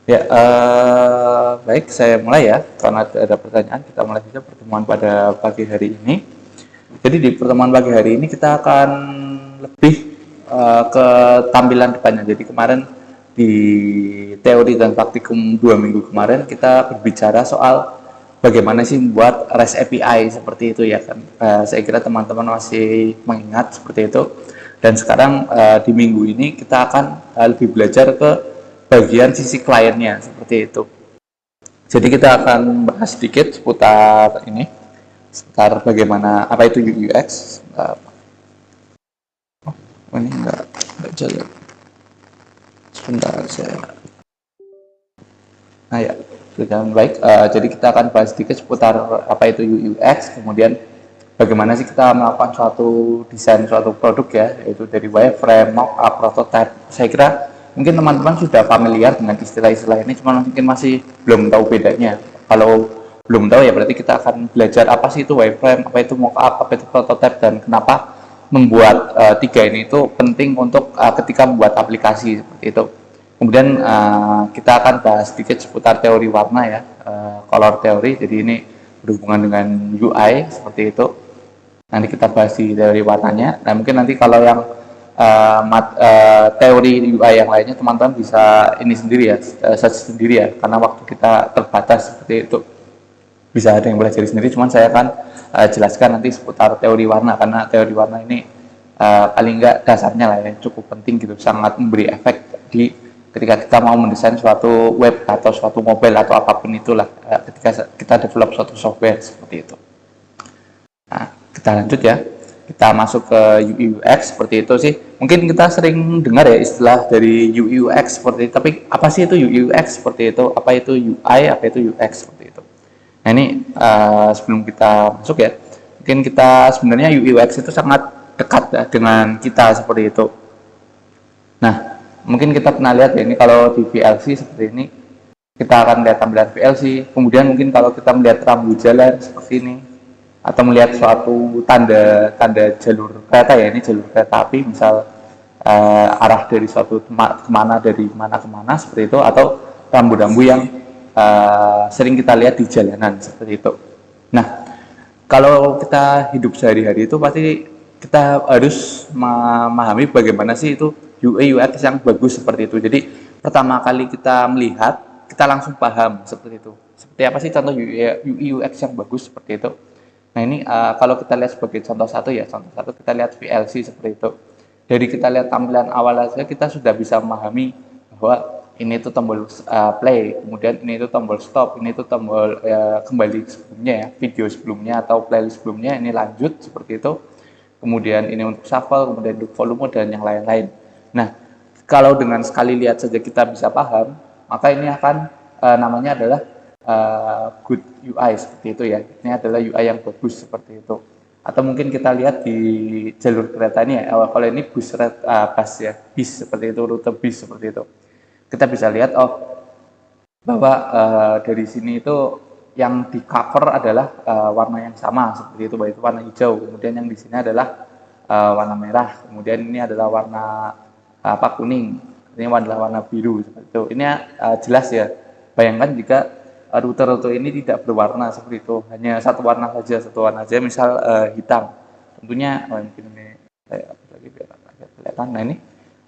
Ya, baik, saya mulai ya. Karena ada pertanyaan, kita mulai saja pertemuan pada pagi hari ini. Jadi di pertemuan pagi hari ini kita akan lebih ke tampilan depannya. Jadi kemarin di teori dan praktikum 2 minggu kemarin kita berbicara soal bagaimana sih membuat REST API seperti itu ya kan. Saya kira teman-teman masih mengingat seperti itu. Dan sekarang di minggu ini kita akan lebih belajar ke bagian sisi kliennya seperti itu. Jadi kita akan bahas sedikit seputar ini, seputar bagaimana apa itu UX. Ini enggak jalan. Sebentar saya. Nah ya, berjalan baik. Jadi kita akan bahas sedikit seputar apa itu UX, kemudian bagaimana sih kita melakukan suatu desain suatu produk ya, yaitu dari wireframe, mockup, prototype. Saya kira mungkin teman-teman sudah familiar dengan istilah-istilah ini, cuma mungkin masih belum tahu bedanya. Kalau belum tahu ya berarti kita akan belajar apa sih itu wireframe, apa itu mockup, apa itu prototype, dan kenapa membuat tiga ini itu penting untuk ketika membuat aplikasi seperti itu. Kemudian kita akan bahas sedikit seputar teori warna ya, color theory. Jadi ini berhubungan dengan UI seperti itu. Nanti kita bahas di teori warnanya. Nah mungkin nanti kalau yang teori UI yang lainnya teman-teman bisa ini sendiri ya, search sendiri ya, karena waktu kita terbatas seperti itu. Bisa ada yang belajar sendiri, cuman saya akan jelaskan nanti seputar teori warna, karena teori warna ini paling enggak dasarnya lah ya, cukup penting gitu, sangat memberi efek di ketika kita mau mendesain suatu web atau suatu mobile atau apapun itulah, ketika kita develop suatu software seperti itu. Nah, kita lanjut ya. Kita masuk ke UI UX seperti itu sih. Mungkin kita sering dengar ya istilah dari UI UX seperti itu, tapi apa sih itu UI UX seperti itu? Apa itu UI, apa itu UX seperti itu? Nah ini sebelum kita masuk ya, mungkin kita sebenarnya UI UX itu sangat dekat ya dengan kita seperti itu. Nah, mungkin kita pernah lihat ya, ini kalau di VLC seperti ini, kita akan lihat tampilan VLC, kemudian mungkin kalau kita melihat rambu jalan seperti ini, atau melihat suatu tanda jalur kereta ya, ini jalur kereta api, misal arah dari suatu kemana, dari mana kemana, seperti itu, atau rambu-rambu yang sering kita lihat di jalanan, seperti itu. Nah, kalau kita hidup sehari-hari itu pasti kita harus memahami bagaimana sih itu UI UX yang bagus seperti itu. Jadi pertama kali kita melihat, kita langsung paham seperti itu. Seperti apa sih contoh UI UX yang bagus seperti itu? Nah ini kalau kita lihat sebagai contoh satu ya, contoh satu kita lihat VLC seperti itu. Dari kita lihat tampilan awal saja kita sudah bisa memahami bahwa ini tuh tombol play, kemudian ini tuh tombol stop, ini tuh tombol kembali sebelumnya ya, video sebelumnya atau playlist sebelumnya, ini lanjut seperti itu. Kemudian ini untuk shuffle, kemudian untuk volume dan yang lain-lain. Nah, kalau dengan sekali lihat saja kita bisa paham, maka ini akan namanya adalah good UI seperti itu ya. Ini adalah UI yang bagus seperti itu. Atau mungkin kita lihat di jalur kereta ini ya, kalau ini bus ya, bis seperti itu, rute bis seperti itu. Kita bisa lihat bahwa dari sini itu yang di cover adalah warna yang sama seperti itu, yaitu warna hijau. Kemudian yang di sini adalah warna merah. Kemudian ini adalah warna kuning. Ini adalah warna biru seperti itu. Ini jelas ya. Bayangkan jika rute-rute ini tidak berwarna seperti itu, hanya satu warna saja, misal hitam. Tentunya mungkin ini saya lagi biar kelihatan. Nah ini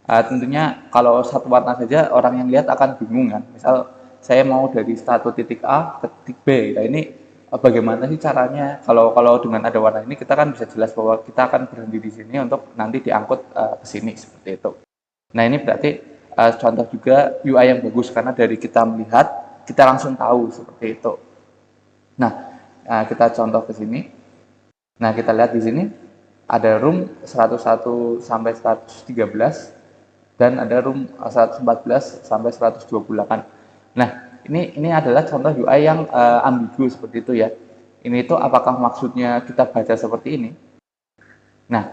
tentunya kalau satu warna saja orang yang lihat akan bingung kan. Misal saya mau dari satu titik A ke titik B. Nah ini bagaimana sih caranya? Kalau dengan ada warna ini kita kan bisa jelas bahwa kita akan berhenti di sini untuk nanti diangkut ke sini seperti itu. Nah ini berarti contoh juga UI yang bagus, karena dari kita melihat kita langsung tahu seperti itu. Nah kita contoh ke sini. Nah kita lihat di sini ada room 101 sampai 113. Dan ada room 114 sampai 128. Nah, ini adalah contoh UI yang ambigu seperti itu ya. Ini itu apakah maksudnya kita baca seperti ini? Nah,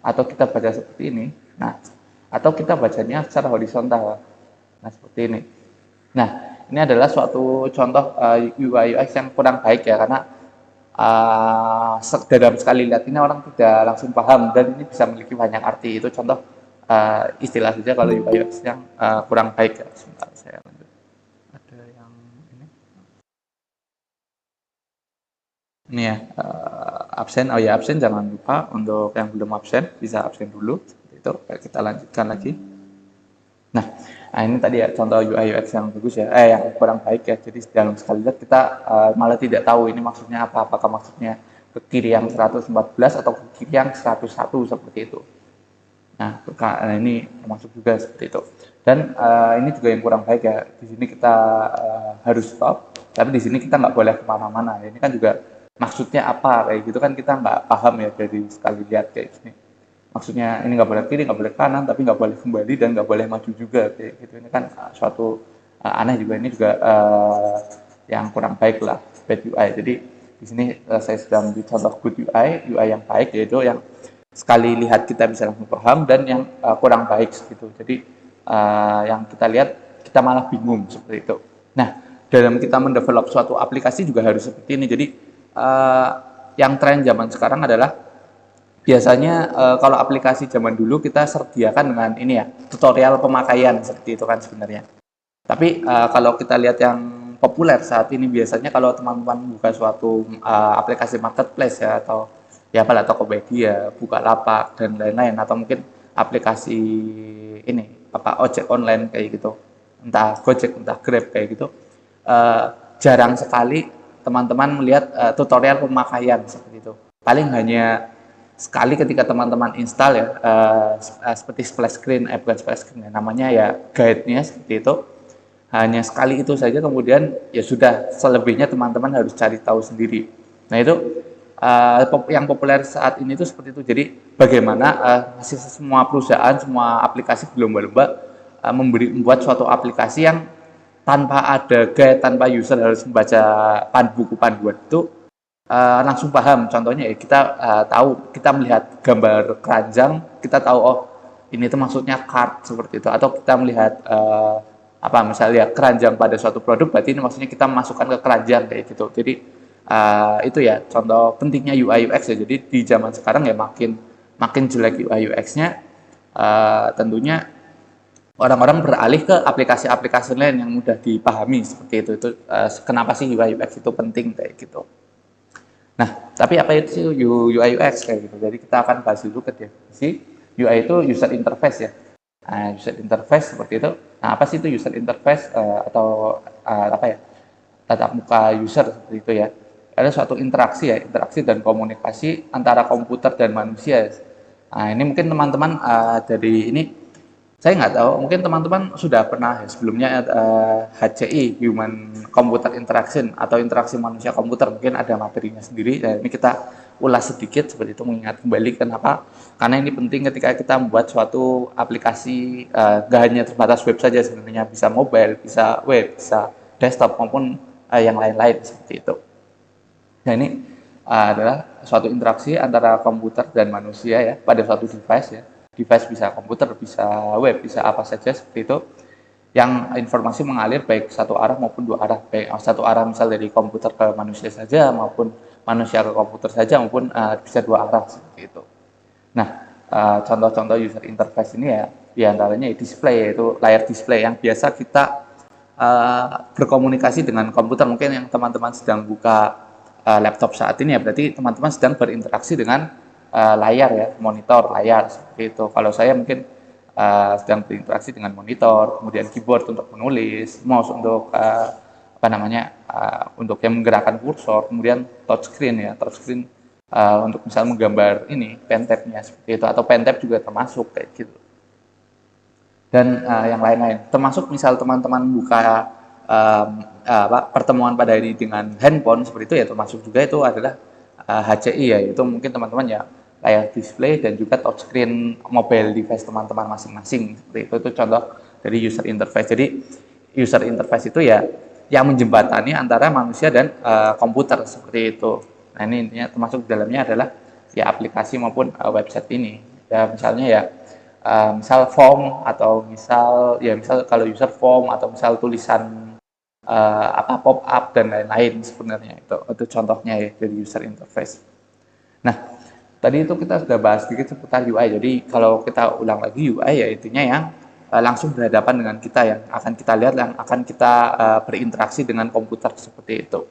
atau kita baca seperti ini? Nah, atau kita bacanya secara horizontal. Nah, seperti ini. Nah, ini adalah suatu contoh UI UX yang kurang baik ya, karena dalam sekali lihat ini orang tidak langsung paham dan ini bisa memiliki banyak arti. Itu contoh istilah saja kalau UI UX yang kurang baik ya. Sebentar saya lanjut. ada yang ini ya, absen. Oh ya, absen jangan lupa untuk yang belum absen bisa absen dulu. Seperti itu. Kita lanjutkan lagi. Nah, ini tadi ya contoh UI UX yang bagus ya, yang kurang baik ya. Jadi dalam sekali lihat kita malah tidak tahu ini maksudnya apa. Apakah maksudnya ke kiri yang 114 atau ke kiri yang 101 seperti itu. Nah, ini termasuk juga seperti itu. Dan ini juga yang kurang baik ya. Di sini kita harus stop, tapi di sini kita nggak boleh kemana-mana. Ini kan juga maksudnya apa kayak gitu kan kita nggak paham ya dari sekali lihat kayak gini. Maksudnya ini nggak boleh kiri, nggak boleh kanan, tapi nggak boleh kembali dan nggak boleh maju juga kayak gitu. Ini kan suatu aneh juga. Ini juga yang kurang baik lah, bad UI. Jadi di sini saya sedang memberi contoh good UI yang baik yaitu yang sekali lihat kita bisa langsung paham dan yang kurang baik gitu. Jadi yang kita lihat kita malah bingung seperti itu. Nah, dalam kita mendevelop suatu aplikasi juga harus seperti ini. Jadi yang tren zaman sekarang adalah biasanya kalau aplikasi zaman dulu kita sediakan dengan ini ya, tutorial pemakaian seperti itu kan sebenarnya. Tapi kalau kita lihat yang populer saat ini biasanya kalau teman-teman buka suatu aplikasi marketplace ya atau ya apalah Tokopedia, Bukalapak dan lain-lain atau mungkin aplikasi ini apa ojek online kayak gitu, entah Gojek entah Grab kayak gitu, jarang sekali teman-teman melihat tutorial pemakaian seperti itu. Paling hanya sekali ketika teman-teman install ya seperti splash screen, bukan splash screen ya, namanya ya guide-nya seperti itu. Hanya sekali itu saja, kemudian ya sudah, selebihnya teman-teman harus cari tahu sendiri. Nah itu yang populer saat ini itu seperti itu. Jadi bagaimana semua perusahaan, semua aplikasi berlomba-lomba membuat suatu aplikasi yang tanpa ada guide, tanpa user harus membaca buku panduan itu langsung paham. Contohnya ya kita tahu, kita melihat gambar keranjang, kita tahu oh ini tuh maksudnya card seperti itu. Atau kita melihat apa misalnya keranjang pada suatu produk, berarti ini maksudnya kita masukkan ke keranjang kayak gitu. Jadi itu ya contoh pentingnya UI UX ya. Jadi di zaman sekarang ya makin jelek UI UX-nya, tentunya orang-orang beralih ke aplikasi-aplikasi lain yang mudah dipahami seperti itu. Itu kenapa sih UI UX itu penting kayak gitu. Nah, tapi apa itu UI UX kayak gitu? Jadi kita akan bahas dulu ke definisi. UI itu user interface ya. Nah, user interface seperti itu. Nah, apa sih itu user interface atau apa ya? Tatap muka user seperti itu ya. Ada suatu interaksi ya, interaksi dan komunikasi antara komputer dan manusia. Nah, ini mungkin teman-teman dari ini saya nggak tahu, mungkin teman-teman sudah pernah ya, sebelumnya HCI, Human Computer Interaction atau interaksi manusia komputer, mungkin ada materinya sendiri. Dan ini kita ulas sedikit seperti itu, mengingat kembali kenapa, karena ini penting ketika kita membuat suatu aplikasi, nggak hanya terbatas web saja sebenarnya, bisa mobile, bisa web, bisa desktop maupun yang lain-lain seperti itu. Nah ini adalah suatu interaksi antara komputer dan manusia ya pada suatu device ya. Device bisa komputer, bisa web, bisa apa saja seperti itu. Yang informasi mengalir baik satu arah maupun dua arah. Baik satu arah misal dari komputer ke manusia saja maupun manusia ke komputer saja maupun bisa dua arah seperti itu. Nah, contoh-contoh user interface ini ya diantaranya display, yaitu layar display yang biasa kita berkomunikasi dengan komputer. Mungkin yang teman-teman sedang buka laptop saat ini ya berarti teman-teman sedang berinteraksi dengan layar ya, monitor layar seperti itu. Kalau saya mungkin sedang berinteraksi dengan monitor, kemudian keyboard untuk menulis, mouse untuk apa namanya untuk yang menggerakkan kursor, kemudian touchscreen ya, touchscreen untuk misalnya menggambar ini pentabnya seperti itu, atau pentab juga termasuk kayak gitu. Dan yang lain-lain, termasuk misal teman-teman buka pertemuan pada ini dengan handphone seperti itu ya, termasuk juga itu adalah HCI ya, itu mungkin teman-teman ya layar display dan juga touchscreen mobile device teman-teman masing-masing seperti itu contoh dari user interface. Jadi user interface itu ya yang menjembatani antara manusia dan komputer seperti itu. Nah ini intinya termasuk di dalamnya adalah ya aplikasi maupun website ini ya, misalnya ya misal form atau misal kalau user form atau misal tulisan apa pop up dan lain-lain, sebenarnya itu contohnya ya dari user interface. Nah tadi itu kita sudah bahas sedikit seputar UI. Jadi kalau kita ulang lagi UI ya intinya yang langsung berhadapan dengan kita, yang akan kita lihat, yang akan kita berinteraksi dengan komputer seperti itu.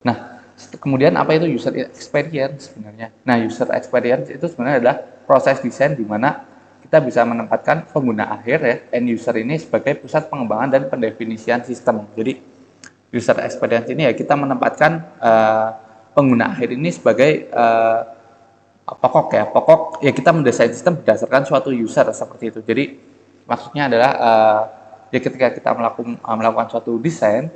Nah, kemudian apa itu user experience sebenarnya? Nah, user experience itu sebenarnya adalah proses desain di mana kita bisa menempatkan pengguna akhir ya, end user ini sebagai pusat pengembangan dan pendefinisian sistem. Jadi, user experience ini ya kita menempatkan pengguna akhir ini sebagai pokok ya kita mendesain sistem berdasarkan suatu user seperti itu. Jadi maksudnya adalah ya ketika kita melakukan suatu desain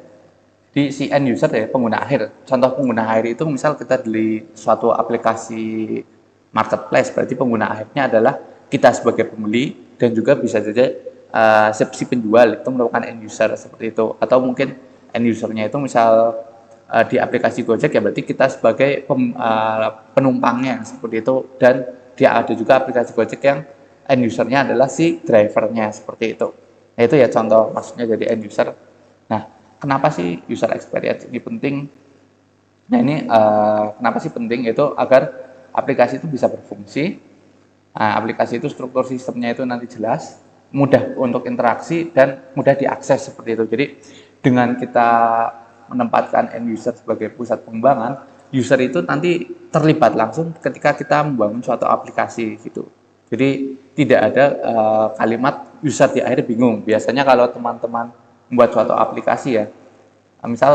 di si end user ya pengguna akhir. Contoh pengguna akhir itu misal kita beli suatu aplikasi marketplace, berarti pengguna akhirnya adalah kita sebagai pembeli dan juga bisa saja si penjual itu merupakan end user seperti itu, atau mungkin end usernya itu misal di aplikasi Gojek ya berarti kita sebagai penumpangnya seperti itu, dan dia ada juga aplikasi Gojek yang end usernya adalah si drivernya seperti itu. Nah itu ya contoh maksudnya jadi end user. Nah kenapa sih user experience ini penting? Nah ini kenapa sih penting, itu agar aplikasi itu bisa berfungsi. Nah, aplikasi itu struktur sistemnya itu nanti jelas, mudah untuk interaksi dan mudah diakses seperti itu. Jadi dengan kita menempatkan end user sebagai pusat pengembangan, user itu nanti terlibat langsung ketika kita membangun suatu aplikasi gitu. Jadi tidak ada kalimat user di akhir bingung. Biasanya kalau teman-teman membuat suatu aplikasi ya, misal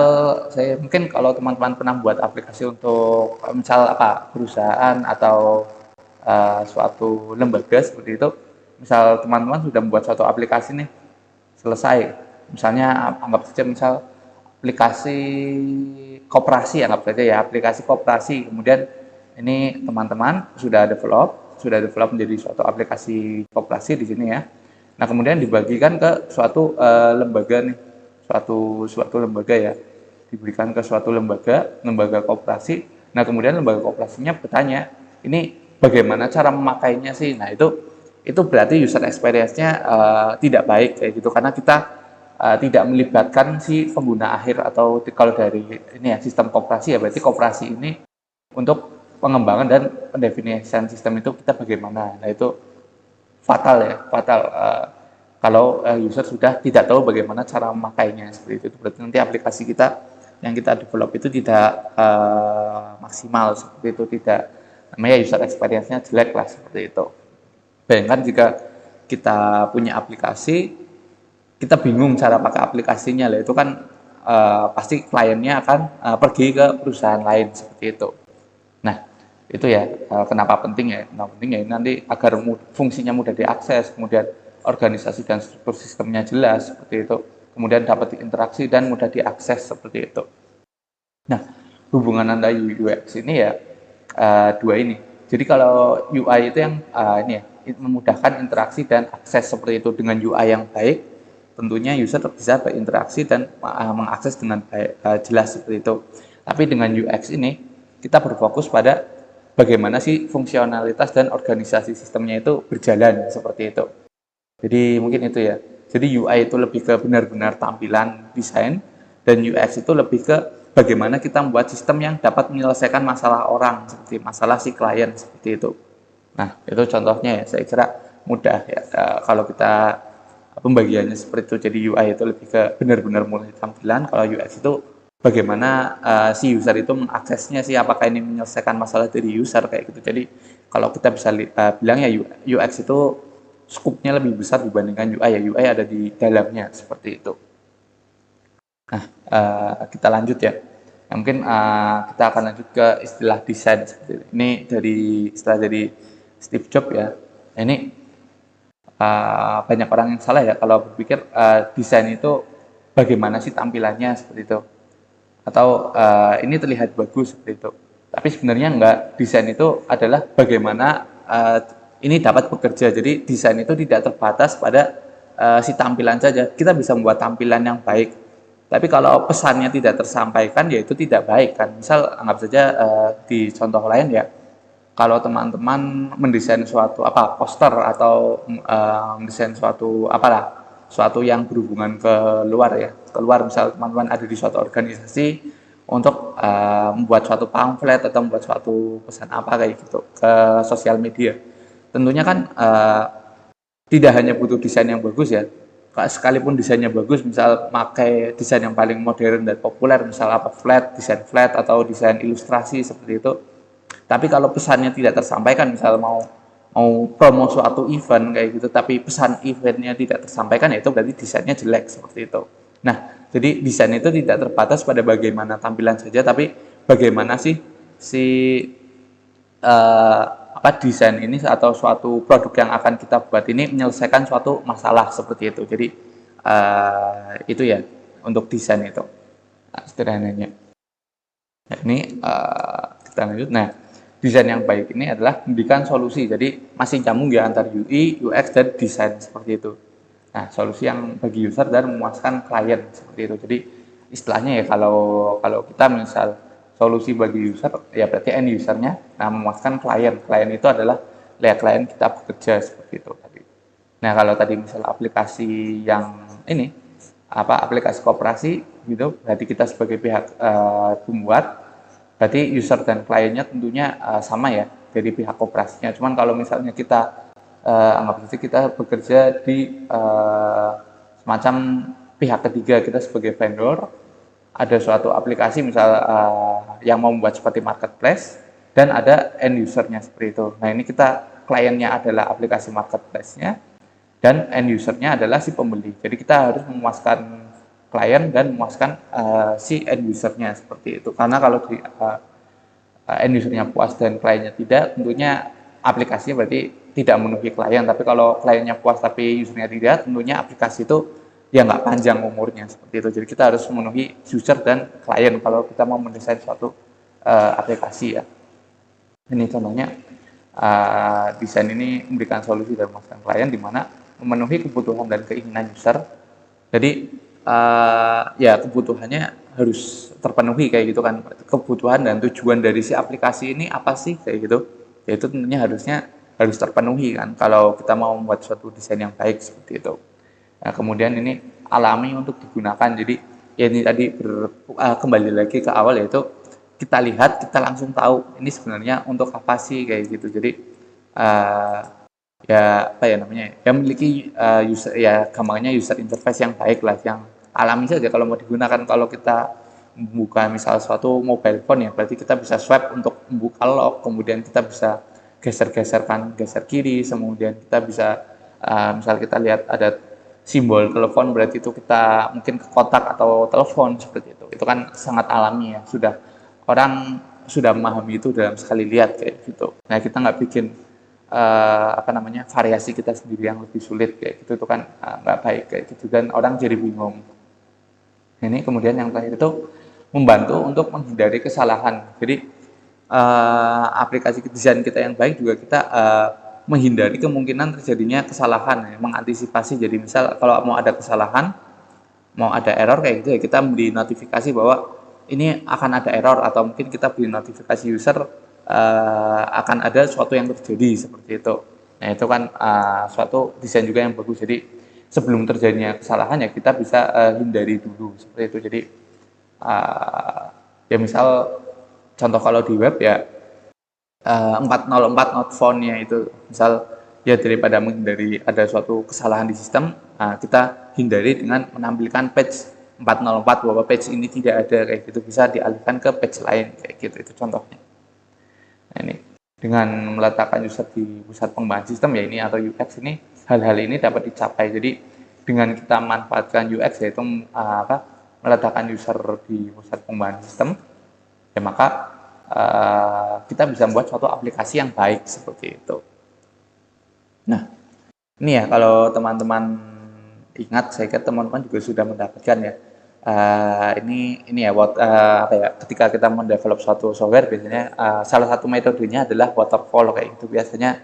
saya mungkin kalau teman-teman pernah buat aplikasi untuk misal perusahaan atau suatu lembaga seperti itu, misal teman-teman sudah membuat suatu aplikasi nih selesai, misalnya anggap saja misal aplikasi koperasi, anggap saja ya aplikasi koperasi, kemudian ini teman-teman sudah develop menjadi suatu aplikasi koperasi di sini ya. Nah kemudian dibagikan ke suatu lembaga nih, suatu lembaga ya, diberikan ke suatu lembaga koperasi. Nah kemudian lembaga koperasinya bertanya, ini bagaimana cara memakainya sih? Nah itu berarti user experience-nya tidak baik kayak gitu, karena kita tidak melibatkan si pengguna akhir, atau kalau dari ini ya sistem koperasi ya berarti koperasi ini untuk pengembangan dan pendefinisian sistem itu kita bagaimana. Nah itu fatal kalau user sudah tidak tahu bagaimana cara memakainya seperti itu, berarti nanti aplikasi kita yang kita develop itu tidak maksimal seperti itu, tidak, namanya user experience-nya jelek lah seperti itu. Bayangkan jika kita punya aplikasi, kita bingung cara pakai aplikasinya lah, itu kan pasti kliennya akan pergi ke perusahaan lain seperti itu. Nah itu ya kenapa penting ya, nanti agar fungsinya mudah diakses, kemudian organisasi dan struktur sistemnya jelas seperti itu, kemudian dapat diinteraksi dan mudah diakses seperti itu. Nah hubungan antara UX ini ya dua ini. Jadi kalau UI itu yang ini ya, memudahkan interaksi dan akses seperti itu. Dengan UI yang baik, tentunya user bisa berinteraksi dan mengakses dengan baik, jelas seperti itu. Tapi dengan UX ini kita berfokus pada bagaimana sih fungsionalitas dan organisasi sistemnya itu berjalan seperti itu. Jadi mungkin itu ya. Jadi UI itu lebih ke benar-benar tampilan desain, dan UX itu lebih ke bagaimana kita membuat sistem yang dapat menyelesaikan masalah orang, seperti masalah si klien seperti itu. Nah itu contohnya ya, saya kira mudah ya kalau kita pembagiannya seperti itu. Jadi UI itu lebih ke benar-benar mulai tampilan, kalau UX itu bagaimana si user itu mengaksesnya sih, apakah ini menyelesaikan masalah dari user kayak gitu. Jadi kalau kita bisa bilang ya UX itu skupnya lebih besar dibandingkan UI ya, UI ada di dalamnya seperti itu. Nah kita lanjut ya. Nah, mungkin kita akan lanjut ke istilah desain seperti ini. Ini dari istilah dari Steve Jobs ya. Nah, ini banyak orang yang salah ya kalau berpikir desain itu bagaimana sih tampilannya seperti itu, atau ini terlihat bagus seperti itu. Tapi sebenarnya enggak, desain itu adalah bagaimana ini dapat bekerja. Jadi desain itu tidak terbatas pada si tampilan saja. Kita bisa membuat tampilan yang baik, tapi kalau pesannya tidak tersampaikan ya itu tidak baik kan. Misal anggap saja di contoh lain ya, kalau teman-teman mendesain suatu poster atau mendesain suatu yang berhubungan ke luar, misal teman-teman ada di suatu organisasi untuk membuat suatu pamflet atau membuat suatu pesan kayak gitu ke sosial media, tentunya kan tidak hanya butuh desain yang bagus ya, sekalipun desainnya bagus, misal pakai desain yang paling modern dan populer, misal apa desain flat atau desain ilustrasi seperti itu, tapi kalau pesannya tidak tersampaikan, misal mau mau promo suatu event kayak gitu, tapi pesan eventnya tidak tersampaikan, ya itu berarti desainnya jelek seperti itu. Nah, jadi desain itu tidak terbatas pada bagaimana tampilan saja, tapi bagaimana sih si desain ini atau suatu produk yang akan kita buat ini menyelesaikan suatu masalah seperti itu. Jadi itu ya untuk desain itu sederhananya. Nah, ini kita lanjut. Nah, desain yang baik ini adalah memberikan solusi. Jadi masih nyambung ya antara UI, UX dan desain seperti itu. Nah, solusi yang bagi user dan memuaskan klien seperti itu. Jadi istilahnya ya kalau kalau kita misal solusi bagi user ya berarti end usernya, nah memuaskan klien. Klien itu adalah lihat klien kita bekerja seperti itu tadi. Nah, kalau tadi misal aplikasi yang ini aplikasi koperasi gitu, berarti kita sebagai pihak pembuat, berarti user dan kliennya tentunya sama ya dari pihak koperasinya. Cuman kalau misalnya kita anggap saja kita bekerja di semacam pihak ketiga, kita sebagai vendor, ada suatu aplikasi misal yang mau membuat seperti marketplace dan ada end usernya seperti itu. Nah, ini kita kliennya adalah aplikasi marketplace-nya dan end usernya adalah si pembeli. Jadi kita harus memuaskan klien dan memuaskan si end usernya seperti itu. Karena kalau di end usernya puas dan kliennya tidak, tentunya aplikasinya berarti tidak memenuhi klien. Tapi kalau kliennya puas tapi usernya tidak, tentunya aplikasi itu ya nggak panjang umurnya seperti itu. Jadi kita harus memenuhi user dan klien kalau kita mau mendesain suatu aplikasi ya. Ini contohnya desain ini memberikan solusi dan memuaskan klien di mana memenuhi kebutuhan dan keinginan user. Jadi ya kebutuhannya harus terpenuhi kayak gitu kan. Kebutuhan dan tujuan dari si aplikasi ini apa sih kayak gitu. Ya itu tentunya harus terpenuhi kan kalau kita mau membuat suatu desain yang baik seperti itu. Nah, kemudian ini alami untuk digunakan. Jadi ya ini tadi kembali lagi ke awal, yaitu kita lihat, kita langsung tahu ini sebenarnya untuk apa sih kayak gitu. Jadi ya apa ya namanya, yang memiliki user ya gampangnya user interface yang baik lah, yang alami saja kalau mau digunakan. Kalau kita membuka misal suatu mobile phone ya, berarti kita bisa swipe untuk membuka lock, kemudian kita bisa geser-geser kanan, geser kiri, kemudian kita bisa misal kita lihat ada simbol telepon, berarti itu kita mungkin ke kotak atau telepon seperti itu. Itu kan sangat alami ya, orang sudah memahami itu dalam sekali lihat kayak gitu. Nah, kita nggak bikin variasi kita sendiri yang lebih sulit kayak gitu, itu kan nggak baik kayak gitu dan orang jadi bingung. Ini kemudian yang terakhir itu membantu untuk menghindari kesalahan. Jadi aplikasi desain kita yang baik juga kita menghindari kemungkinan terjadinya kesalahan, ya, mengantisipasi. Jadi misal kalau mau ada kesalahan, mau ada error kayak gitu ya, kita beri notifikasi bahwa ini akan ada error, atau mungkin kita beri notifikasi user akan ada sesuatu yang terjadi seperti itu. Nah, itu kan suatu desain juga yang bagus. Jadi sebelum terjadinya kesalahan ya kita bisa hindari dulu seperti itu. Jadi ya misal contoh kalau di web ya 404 not found-nya itu, misal ya daripada menghindari ada suatu kesalahan di sistem, kita hindari dengan menampilkan page 404 bahwa page ini tidak ada kayak gitu, bisa dialihkan ke page lain kayak gitu, itu contohnya. Nah, ini dengan meletakkan user di pusat pengembangan sistem ya ini atau UX ini, hal-hal ini dapat dicapai. Jadi dengan kita manfaatkan UX yaitu meletakkan user di pusat pengembangan sistem, ya maka kita bisa membuat suatu aplikasi yang baik seperti itu. Nah, ini ya kalau teman-teman ingat, saya kira teman-teman juga sudah mendapatkan ya. Ini ya, ketika kita mendevelop suatu software biasanya salah satu metodenya adalah waterfall kayak gitu. Biasanya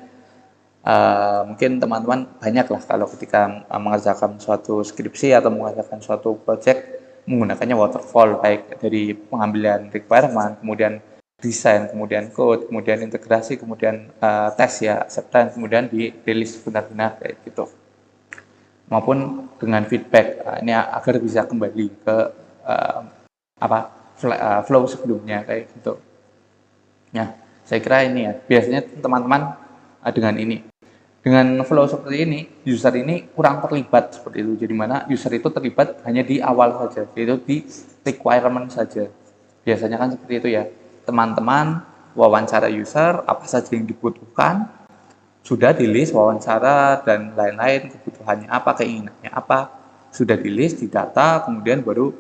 mungkin teman-teman banyak lah kalau ketika mengerjakan suatu skripsi atau mengerjakan suatu project menggunakannya waterfall, baik dari pengambilan requirement, kemudian desain, kemudian code, kemudian integrasi, kemudian tes ya, acceptance, kemudian dirilis benar-benar kayak gitu, maupun dengan feedback ini agar bisa kembali ke flow sebelumnya kayak gitu. Nah, saya kira ini ya biasanya teman-teman dengan ini Dengan flow seperti ini, user ini kurang terlibat seperti itu. Jadi mana user itu terlibat hanya di awal saja, yaitu di requirement saja. Biasanya kan seperti itu ya. Teman-teman wawancara user, apa saja yang dibutuhkan, sudah di list wawancara dan lain-lain, kebutuhannya apa, keinginannya apa, sudah di list, didata, kemudian baru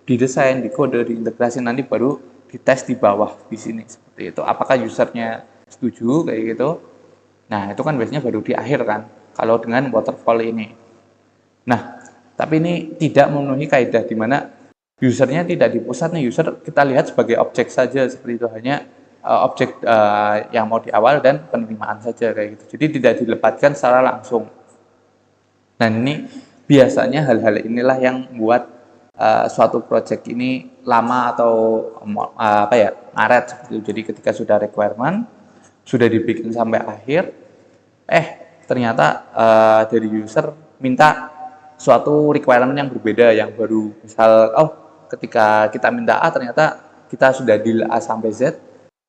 didesain, dikode, diintegrasi, nanti baru dites di bawah di sini seperti itu. Apakah usernya setuju kayak gitu? Nah, itu kan biasanya baru di akhir kan, kalau dengan waterfall ini. Nah, tapi ini tidak memenuhi kaidah di mana usernya tidak di pusat nih, user kita lihat sebagai objek saja seperti itu, hanya objek yang mau di awal dan penerimaan saja kayak gitu. Jadi tidak dilepaskan secara langsung. Nah, ini biasanya hal-hal inilah yang membuat suatu project ini lama atau apa ya, ngaret seperti itu. Jadi ketika sudah requirement, sudah dibikin sampai akhir, ternyata dari user minta suatu requirement yang berbeda, yang baru. Misal, ketika kita minta A, ternyata kita sudah deal A sampai Z,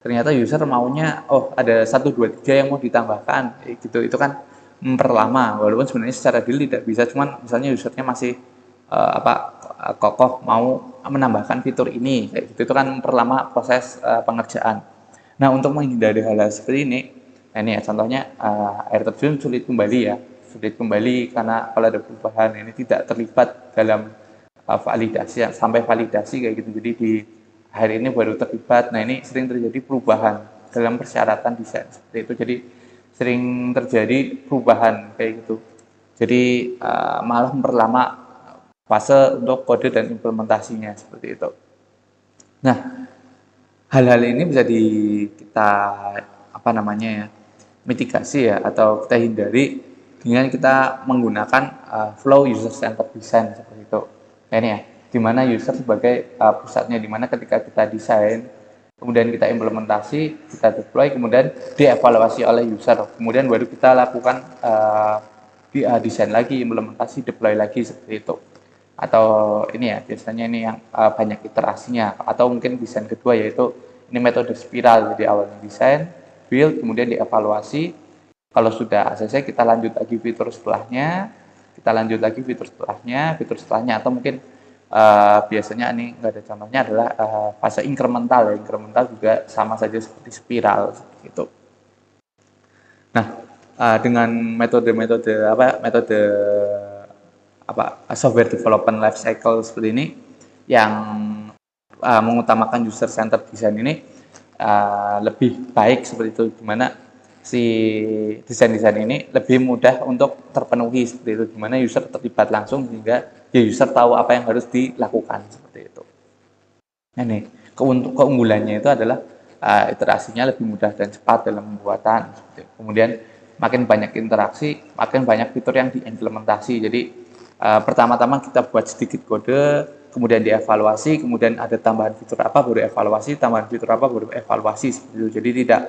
ternyata user maunya, ada 1, 2, 3 yang mau ditambahkan, gitu. Itu kan memperlama, walaupun sebenarnya secara deal tidak bisa, cuman misalnya usernya masih kokoh mau menambahkan fitur ini, kayak gitu. Itu kan memperlama proses pengerjaan. Nah, untuk menghindari hal-hal seperti ini, nah ini ya contohnya, air terjun sulit kembali ya, sulit kembali karena kalau ada perubahan ini tidak terlibat dalam validasi, sampai validasi kayak gitu. Jadi di hari ini baru terlibat. Nah, ini sering terjadi perubahan dalam persyaratan desain seperti itu. Jadi sering terjadi perubahan kayak gitu. Jadi malah memperlama fase untuk kode dan implementasinya seperti itu. Nah, hal-hal ini bisa kita mitigasi ya, atau kita hindari dengan kita menggunakan flow user centered design seperti itu. Nah, ini ya, dimana user sebagai pusatnya, dimana ketika kita desain, kemudian kita implementasi, kita deploy, kemudian dievaluasi oleh user, kemudian baru kita lakukan desain lagi, implementasi, deploy lagi seperti itu. Atau ini ya, biasanya ini yang banyak iterasinya, atau mungkin desain kedua yaitu ini metode spiral. Jadi awalnya desain, build, kemudian dievaluasi. Kalau sudah selesai, kita lanjut lagi fitur setelahnya, fitur setelahnya, atau mungkin biasanya ini nggak ada contohnya adalah fase incremental ya. Incremental juga sama saja seperti spiral seperti itu. Nah, dengan metode software development life cycle seperti ini yang mengutamakan user centered design ini lebih baik seperti itu, dimana si desain-desain ini lebih mudah untuk terpenuhi seperti itu, dimana user terlibat langsung sehingga ya user tahu apa yang harus dilakukan seperti itu. Nah, ini keunggulannya itu adalah iterasinya lebih mudah dan cepat dalam pembuatan. Kemudian makin banyak interaksi, makin banyak fitur yang diimplementasi. Jadi pertama-tama kita buat sedikit kode, kemudian dievaluasi, kemudian ada tambahan fitur apa baru evaluasi, tambahan fitur apa baru evaluasi seperti itu. Jadi tidak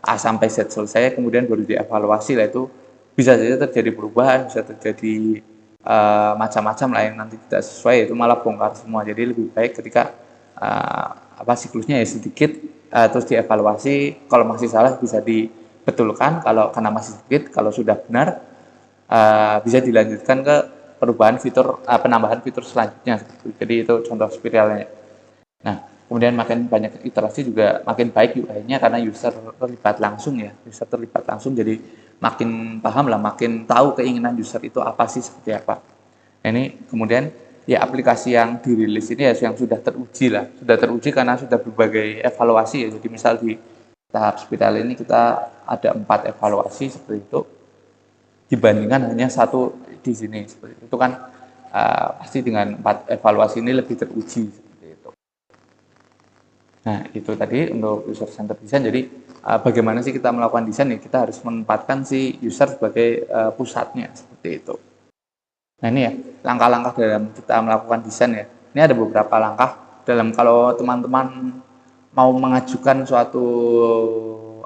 A sampai Z selesai kemudian baru dievaluasi, lah itu bisa saja terjadi perubahan, bisa terjadi macam-macam lah yang nanti tidak sesuai, itu malah bongkar semua. Jadi lebih baik ketika siklusnya ya sedikit, terus dievaluasi, kalau masih salah bisa dibetulkan, kalau karena masih sedikit, kalau sudah benar bisa dilanjutkan ke perubahan fitur, penambahan fitur selanjutnya. Jadi itu contoh spiralnya. Nah, kemudian makin banyak iterasi juga makin baik UI-nya karena user terlibat langsung ya. User terlibat langsung, jadi makin paham lah, makin tahu keinginan user itu apa sih, seperti apa. Nah, ini kemudian ya aplikasi yang dirilis ini ya yang sudah teruji lah. Sudah teruji karena sudah berbagai evaluasi ya. Jadi misal di tahap spiral ini kita ada 4 evaluasi seperti itu, dibandingkan hanya 1 di sini seperti itu kan, pasti dengan 4 evaluasi ini lebih teruji seperti itu. Nah, itu tadi untuk user centered design. Jadi bagaimana sih kita melakukan desain ya, kita harus menempatkan si user sebagai pusatnya seperti itu. Nah, ini ya langkah-langkah dalam kita melakukan desain ya. Ini ada beberapa langkah dalam kalau teman-teman mau mengajukan suatu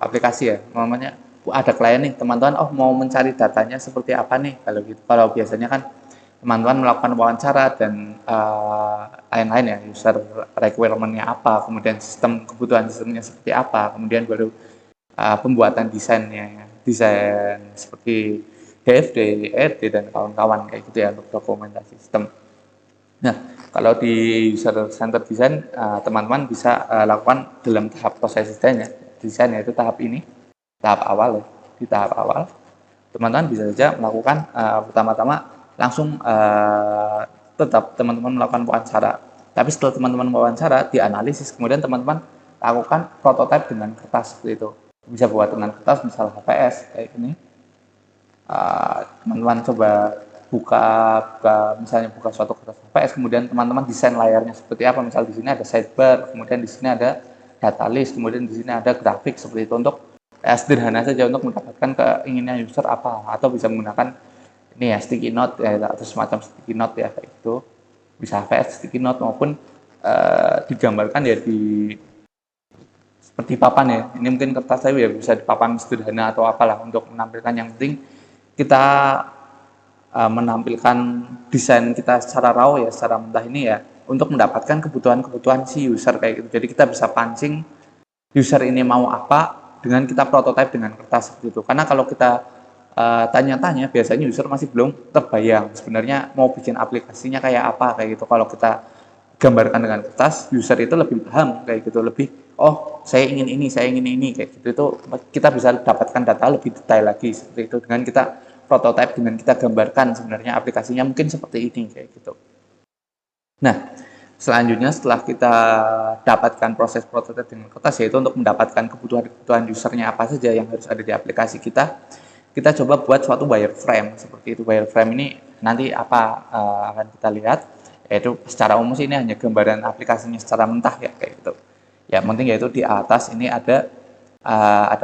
aplikasi ya, namanya ada klien nih, teman-teman mau mencari datanya seperti apa nih, kalau gitu. Kalau biasanya kan teman-teman melakukan wawancara dan lain-lain ya, user requirement-nya apa, kemudian kebutuhan sistemnya seperti apa, kemudian baru pembuatan desainnya. desain seperti DFD, ERD dan kawan-kawan kayak gitu ya untuk dokumentasi sistem. Nah, kalau di user center design teman-teman bisa lakukan dalam tahap proses desain yaitu tahap ini, tahap awal ya. Di tahap awal teman-teman bisa saja melakukan pertama-tama langsung tetap teman-teman melakukan wawancara. Tapi setelah teman-teman wawancara, dianalisis, kemudian teman-teman lakukan prototipe dengan kertas seperti itu. Bisa buat dengan kertas, misal HPS kayak ini. Teman-teman coba buka misalnya buka suatu kertas HPS, kemudian teman-teman desain layarnya seperti apa. Misal di sini ada sidebar, kemudian di sini ada data list, kemudian di sini ada grafik seperti itu untuk sederhana saja untuk mendapatkan keinginan user apa, atau bisa menggunakan ini ya sticky note ya, atau semacam sticky note ya kayak itu, bisa HVS sticky note maupun digambarkan ya di seperti papan ya, ini mungkin kertas saya ya bisa di papan sederhana atau apalah untuk menampilkan. Yang penting kita menampilkan desain kita secara raw ya, secara mentah ini ya, untuk mendapatkan kebutuhan si user kayak gitu. Jadi kita bisa pancing user ini mau apa dengan kita prototipe dengan kertas seperti itu. Karena kalau kita tanya-tanya, biasanya user masih belum terbayang sebenarnya mau bikin aplikasinya kayak apa kayak gitu. Kalau kita gambarkan dengan kertas, user itu lebih paham kayak gitu, lebih saya ingin ini kayak gitu. Itu kita bisa dapatkan data lebih detail lagi seperti itu dengan kita prototipe, dengan kita gambarkan sebenarnya aplikasinya mungkin seperti ini kayak gitu. Nah, selanjutnya setelah kita dapatkan proses prototipe dengan kertas, yaitu untuk mendapatkan kebutuhan usernya apa saja yang harus ada di aplikasi kita coba buat suatu wireframe seperti itu. Wireframe ini nanti apa akan kita lihat, yaitu secara umum sih ini hanya gambaran aplikasinya secara mentah ya kayak gitu. Ya penting yaitu di atas ini ada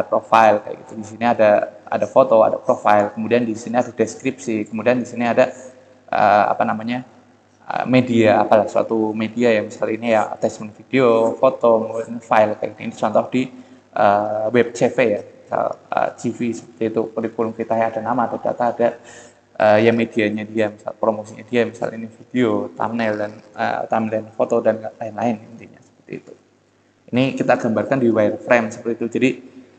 profile kayak gitu. Di sini ada foto, ada profile, kemudian di sini ada deskripsi, kemudian di sini ada media, apalah suatu media ya, misal ini ya attachment video, foto, kemudian file kayak ini. Contoh di web CV ya, misal CV seperti itu, kurikulum kita ya ada nama, ada data, ada ya medianya dia, misal promosinya dia, misal ini video, thumbnail dan foto dan lain-lain intinya seperti itu. Ini kita gambarkan di wireframe seperti itu. Jadi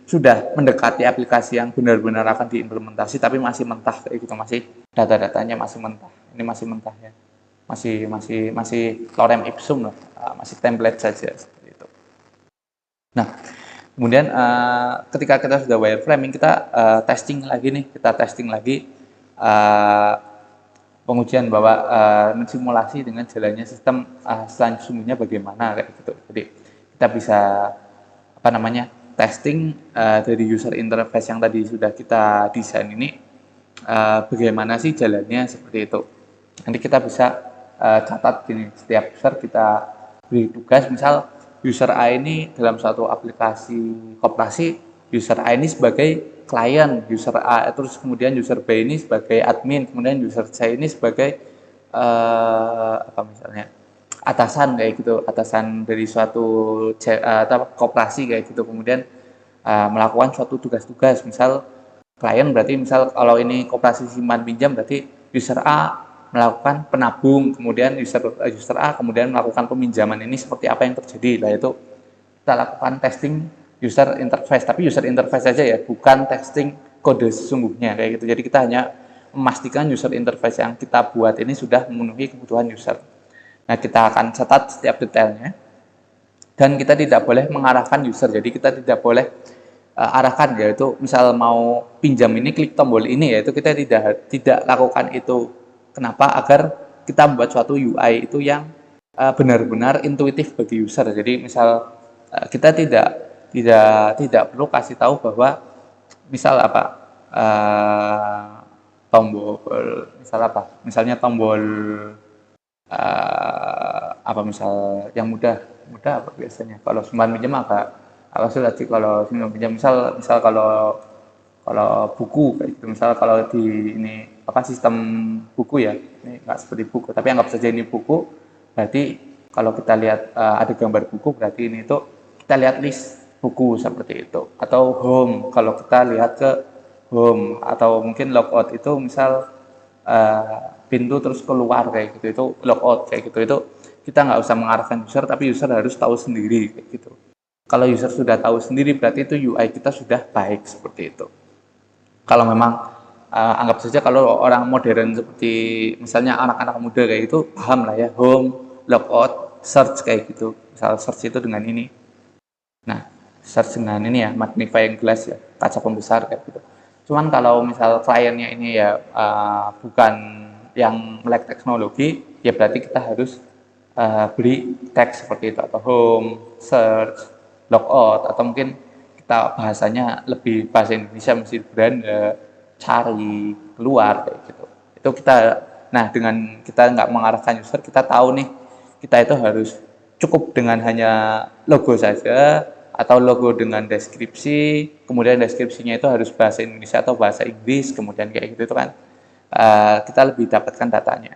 sudah mendekati aplikasi yang benar-benar akan diimplementasi, tapi masih mentah kayak gitu, masih data-datanya masih mentah. Ini masih mentah ya, masih lorem ipsum lah, masih template saja seperti itu. Nah, kemudian ketika kita sudah wireframing, kita testing lagi pengujian bahwa mensimulasi dengan jalannya sistem selanjutnya bagaimana kayak gitu. Jadi kita bisa testing dari user interface yang tadi sudah kita desain ini, bagaimana sih jalannya seperti itu. Nanti kita bisa catat gini, setiap user kita beri tugas, misal user A ini dalam suatu aplikasi koperasi, user A ini sebagai klien, user A terus kemudian user B ini sebagai admin, kemudian user C ini sebagai misalnya atasan kayak gitu, atasan dari suatu koperasi kayak gitu. Kemudian melakukan suatu tugas-tugas, misal klien berarti misal kalau ini koperasi simpan pinjam berarti user A melakukan penabung, kemudian user A kemudian melakukan peminjaman. Ini seperti apa yang terjadi. Nah, itu kita lakukan testing user interface, tapi user interface saja ya, bukan testing kode sesungguhnya kayak gitu. Jadi kita hanya memastikan user interface yang kita buat ini sudah memenuhi kebutuhan user. Nah, kita akan catat setiap detailnya, dan kita tidak boleh mengarahkan user. Jadi kita tidak boleh arahkan, yaitu misal mau pinjam ini klik tombol ini, yaitu kita tidak lakukan itu. Kenapa? Agar kita membuat suatu UI itu yang benar-benar intuitif bagi user. Jadi misal kita tidak perlu kasih tahu bahwa misal tombol misalnya tombol misal yang mudah apa biasanya. Kalau simpan pinjam agak sulit sih kalau simpan pinjam. Misal kalau buku kayak gitu, misal kalau di ini sistem buku ya, ini nggak seperti buku, tapi anggap saja ini buku. Berarti kalau kita lihat ada gambar buku, berarti ini itu kita lihat list buku seperti itu. Atau home, kalau kita lihat ke home, atau mungkin logout itu misal pintu terus keluar kayak gitu, itu logout kayak gitu. Itu kita nggak usah mengarahkan user, tapi user harus tahu sendiri kayak gitu. Kalau user sudah tahu sendiri, berarti itu UI kita sudah baik seperti itu. Kalau memang anggap saja kalau orang modern seperti misalnya anak-anak muda kayak itu paham lah ya, home, logout, search kayak gitu. Misal search itu dengan ini. Nah, search dengan ini ya, magnifying glass ya, kaca pembesar kayak gitu. Cuman kalau misal kliennya ini ya bukan yang melek teknologi, ya berarti kita harus beli teks seperti itu atau home, search, logout atau mungkin kita bahasanya lebih bahasa Indonesia mesti beranda, cari, keluar kayak gitu. Itu kita, nah dengan kita nggak mengarahkan user, kita tahu nih kita itu harus cukup dengan hanya logo saja atau logo dengan deskripsi, kemudian deskripsinya itu harus bahasa Indonesia atau bahasa Inggris, kemudian kayak gitu itu kan kita lebih dapatkan datanya.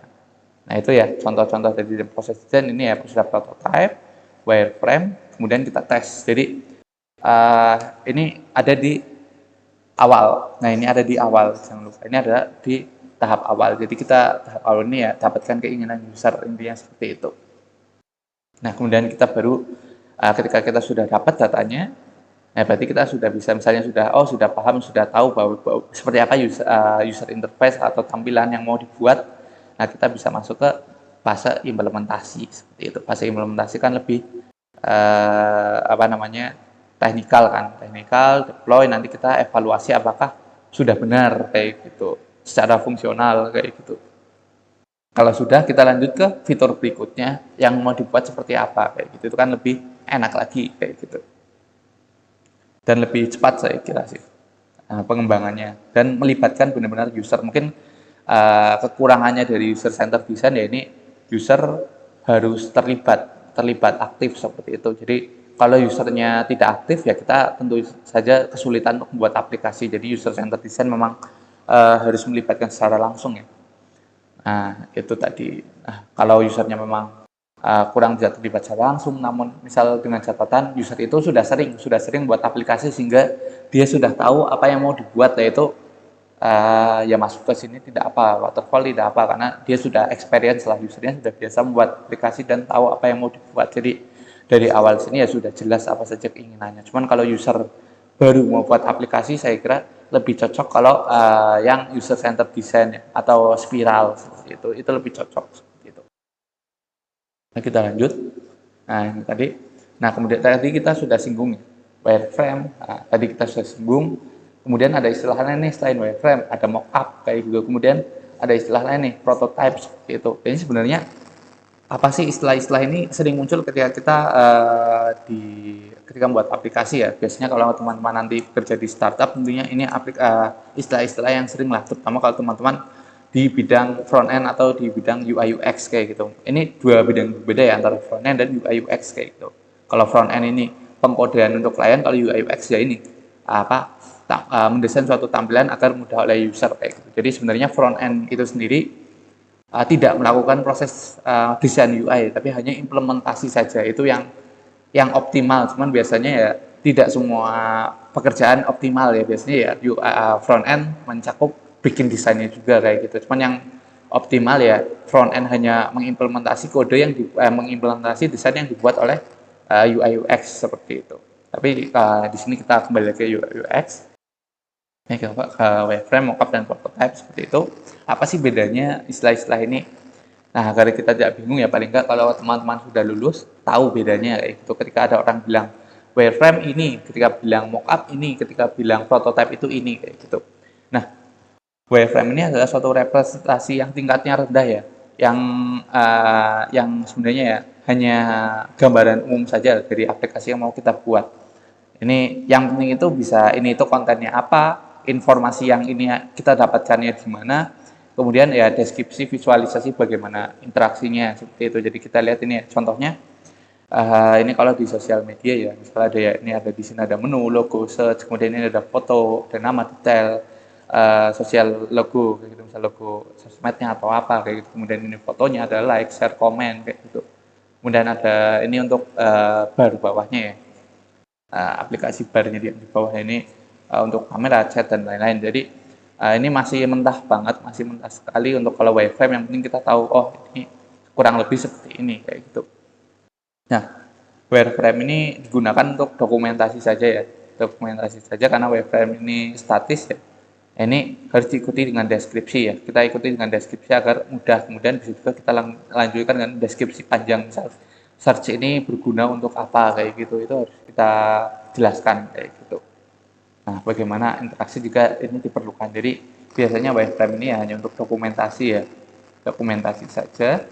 Nah itu ya contoh-contoh dari proses desain ini ya, sudah prototype, wireframe, kemudian kita tes. Jadi ini ada di awal. Nah ini ada di awal, jangan lupa. Ini ada di tahap awal. Jadi kita tahap awal ini ya dapatkan keinginan user, intinya seperti itu. Nah kemudian kita baru ketika kita sudah dapat datanya, nah berarti kita sudah bisa misalnya sudah paham, sudah tahu bahwa seperti apa user interface atau tampilan yang mau dibuat. Nah kita bisa masuk ke fase implementasi seperti itu. Fase implementasi kan lebih apa namanya teknikal kan, teknikal deploy, nanti kita evaluasi apakah sudah benar kayak gitu secara fungsional kayak gitu. Kalau sudah, kita lanjut ke fitur berikutnya yang mau dibuat seperti apa kayak gitu. Itu kan lebih enak lagi kayak gitu. Dan lebih cepat saya kira sih pengembangannya dan melibatkan benar-benar user. Mungkin kekurangannya dari user center design ya ini user harus terlibat aktif seperti itu. Jadi kalau usernya tidak aktif ya kita tentu saja kesulitan untuk membuat aplikasi. Jadi user center design memang harus melibatkan secara langsung ya. Nah, itu tadi. Nah, kalau usernya memang kurang bisa terlibat secara langsung, namun misal dengan catatan user itu sudah sering buat aplikasi sehingga dia sudah tahu apa yang mau dibuat, yaitu ya masuk ke sini tidak apa, waterfall tidak apa, karena dia sudah experience lah, usernya sudah biasa membuat aplikasi dan tahu apa yang mau dibuat. Jadi dari awal sini ya sudah jelas apa saja keinginannya. Cuman kalau user baru mau buat aplikasi, saya kira lebih cocok kalau yang user centered design ya, atau spiral seperti itu lebih cocok seperti itu. Nah kita lanjut. Nah ini tadi. Nah kemudian tadi kita sudah singgung ya, wireframe. Nah, tadi kita sudah singgung. Kemudian ada istilah lain nih selain wireframe, ada mockup kayak gitu. Kemudian ada istilah lain nih, prototype seperti itu. Ini sebenarnya apa sih istilah-istilah ini sering muncul ketika kita ketika membuat aplikasi ya. Biasanya kalau teman-teman nanti bekerja di startup, tentunya ini istilah-istilah yang sering lah, terutama kalau teman-teman di bidang front end atau di bidang UI UX kayak gitu. Ini dua bidang berbeda ya antara front end dan UI UX kayak gitu. Kalau front end ini pengkodean untuk klien, kalau UI UX ya ini mendesain suatu tampilan agar mudah oleh user kayak gitu. Jadi sebenarnya front end itu sendiri tidak melakukan proses desain UI, tapi hanya implementasi saja. Itu yang optimal. Cuman biasanya ya tidak semua pekerjaan optimal ya. Biasanya ya front end mencakup bikin desainnya juga kayak gitu. Cuman yang optimal ya front end hanya mengimplementasi kode mengimplementasi desain yang dibuat oleh UI UX seperti itu. Tapi di sini kita kembali ke UI UX. Ini ke wireframe, mockup, dan prototype seperti itu. Apa sih bedanya istilah-istilah ini? Nah, agar kita tidak bingung ya, paling nggak kalau teman-teman sudah lulus, tahu bedanya kayak gitu. Ketika ada orang bilang wireframe ini, ketika bilang mockup ini, ketika bilang prototype itu ini, kayak gitu. Nah, wireframe ini adalah suatu representasi yang tingkatnya rendah ya, yang sebenarnya ya hanya gambaran umum saja dari aplikasi yang mau kita buat. Ini yang penting itu bisa ini itu kontennya apa, informasi yang ini kita dapatkannya di mana, kemudian ya deskripsi, visualisasi bagaimana interaksinya seperti itu. Jadi kita lihat ini ya, contohnya ini kalau di sosial media ya, misalnya ada ya, ini ada di sini ada menu, logo, search, kemudian ini ada foto, dan nama detail, sosial logo, kayak gitu, misal logo sosmednya atau apa kayak gitu. Kemudian ini fotonya ada like, share, komen kayak gitu. Kemudian ada ini untuk bar bawahnya ya, aplikasi barnya di bawah ini untuk kamera, chat, dan lain-lain. Jadi ini masih mentah banget, masih mentah sekali untuk kalau wireframe. Yang penting kita tahu, oh ini kurang lebih seperti ini kayak gitu. Nah, wireframe ini digunakan untuk dokumentasi saja ya, dokumentasi saja karena wireframe ini statis ya. Ini harus diikuti dengan deskripsi ya. Kita ikuti dengan deskripsi agar mudah. Kemudian bisa juga kita lanjutkan dengan deskripsi panjang. Misal search ini berguna untuk apa kayak gitu. Itu harus kita jelaskan kayak gitu. Nah, bagaimana interaksi juga ini diperlukan. Jadi biasanya wireframe ini hanya untuk dokumentasi ya. Dokumentasi saja.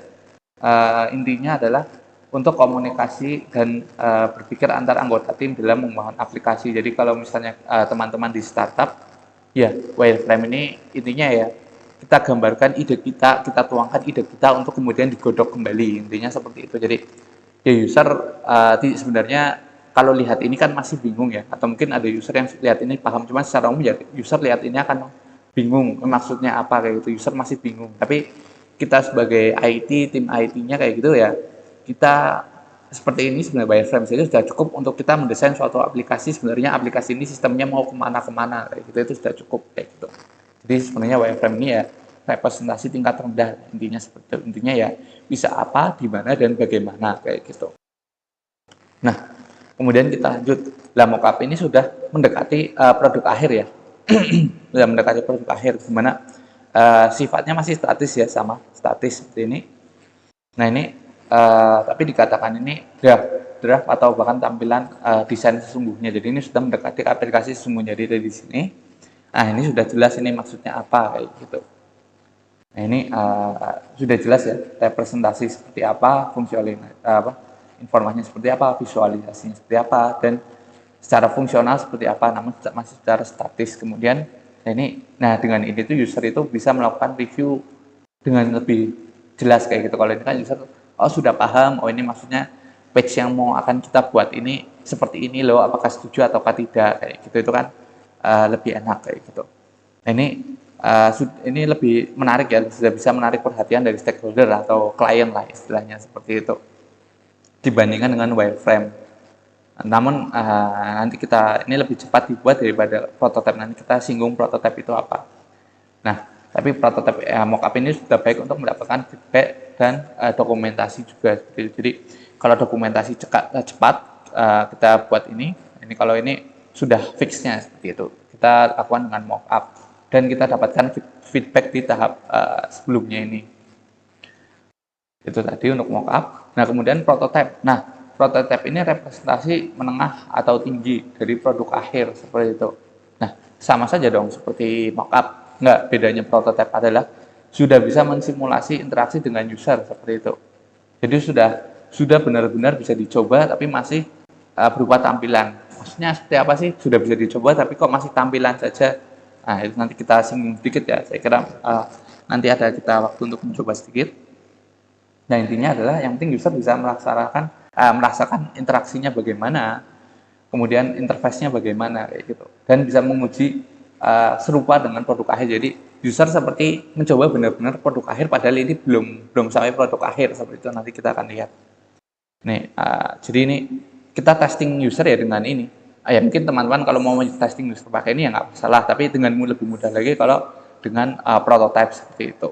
Intinya adalah untuk komunikasi dan berpikir antar anggota tim dalam membangun aplikasi. Jadi kalau misalnya teman-teman di startup, ya wireframe ini intinya ya kita gambarkan ide kita, kita tuangkan ide kita untuk kemudian digodok kembali. Intinya seperti itu. Jadi ya user sebenarnya kalau lihat ini kan masih bingung ya, atau mungkin ada user yang lihat ini paham, cuman secara umum ya user lihat ini akan bingung maksudnya apa kayak gitu, user masih bingung. Tapi kita sebagai IT, tim IT-nya kayak gitu ya, kita seperti ini sebenarnya wireframe saja sudah cukup untuk kita mendesain suatu aplikasi. Sebenarnya aplikasi ini sistemnya mau kemana-kemana kayak gitu, itu sudah cukup kayak gitu. Jadi sebenarnya wireframe ini ya representasi tingkat rendah, intinya seperti itu. Intinya ya bisa apa, di mana dan bagaimana kayak gitu. Nah, kemudian kita lanjut. Lah mockup ini sudah mendekati produk akhir ya. Sudah mendekati produk akhir, dimana sifatnya masih statis ya, sama statis seperti ini. Nah ini tapi dikatakan ini draft atau bahkan tampilan desain sesungguhnya. Jadi ini sudah mendekati aplikasi sesungguhnya. Jadi di sini, nah ini sudah jelas ini maksudnya apa kayak gitu. Nah ini sudah jelas ya representasi seperti apa, informasinya seperti apa, visualisasinya seperti apa, dan secara fungsional seperti apa, namun masih secara statis. Kemudian nah dengan ini tuh user itu bisa melakukan review dengan lebih jelas kayak gitu. Kalau ini kan user sudah paham, ini maksudnya page yang mau akan kita buat ini seperti ini loh, apakah setuju ataukah tidak kayak gitu. Itu kan lebih enak kayak gitu. Nah, ini lebih menarik ya, sudah bisa menarik perhatian dari stakeholder atau klien lah istilahnya seperti itu dibandingkan dengan wireframe. Namun nanti kita ini lebih cepat dibuat daripada prototype. Nanti kita singgung prototype itu apa. Nah, tapi prototype mockup ini sudah baik untuk mendapatkan feedback dan dokumentasi juga. Jadi kalau dokumentasi cepat kita buat ini kalau ini sudah fixnya seperti itu. Kita lakukan dengan mockup dan kita dapatkan feedback di tahap sebelumnya ini. Itu tadi untuk mockup. Nah, kemudian prototype. Nah, prototype ini representasi menengah atau tinggi dari produk akhir seperti itu. Nah, sama saja dong seperti mockup. Enggak, bedanya prototype adalah sudah bisa mensimulasi interaksi dengan user seperti itu. Jadi sudah benar-benar bisa dicoba tapi masih berupa tampilan. Maksudnya seperti apa sih? Sudah bisa dicoba tapi kok masih tampilan saja. Nah, itu nanti kita singgung sedikit ya. Saya kira nanti ada kita waktu untuk mencoba sedikit. Nah, intinya adalah yang penting user bisa merasakan interaksinya bagaimana, kemudian interface-nya bagaimana kayak gitu, dan bisa menguji serupa dengan produk akhir. Jadi user seperti mencoba benar-benar produk akhir padahal ini belum sampai produk akhir seperti itu. Nanti kita akan lihat. Nih, jadi ini kita testing user ya dengan ini. Ya mungkin teman-teman kalau mau testing user pakai ini ya nggak masalah, tapi dengan lebih mudah lagi kalau dengan prototype seperti itu.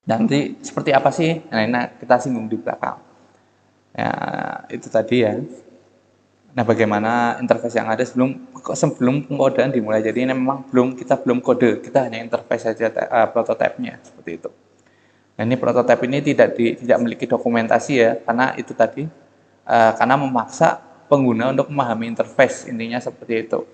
Nanti seperti apa sih? Nah, ini kita singgung di belakang. Ya, itu tadi ya. Nah, bagaimana interface yang ada sebelum pengkodean dimulai. Jadi ini memang kita belum kode, kita hanya interface saja prototipenya seperti itu. Nah, ini prototipe ini tidak memiliki dokumentasi ya, karena itu tadi karena memaksa pengguna untuk memahami interface, intinya seperti itu.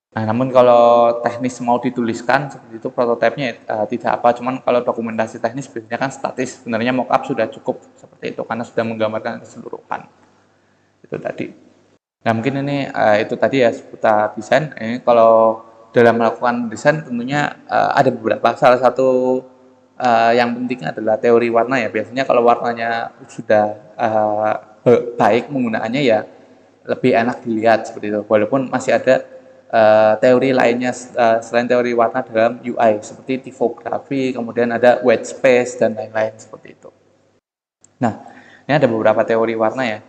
Nah, namun kalau teknis mau dituliskan seperti itu prototipenya tidak apa, cuman kalau dokumentasi teknis biasanya kan statis. Sebenarnya mockup sudah cukup seperti itu karena sudah menggambarkan keseluruhan. Itu tadi. Nah, mungkin ini itu tadi ya seputar desain. Ini kalau dalam melakukan desain tentunya ada beberapa. Salah satu yang penting adalah teori warna ya. Biasanya kalau warnanya sudah baik penggunaannya ya lebih enak dilihat seperti itu. Walaupun masih ada teori lainnya selain teori warna dalam UI seperti tipografi, kemudian ada white space dan lain-lain seperti itu. Nah, ini ada beberapa teori warna ya,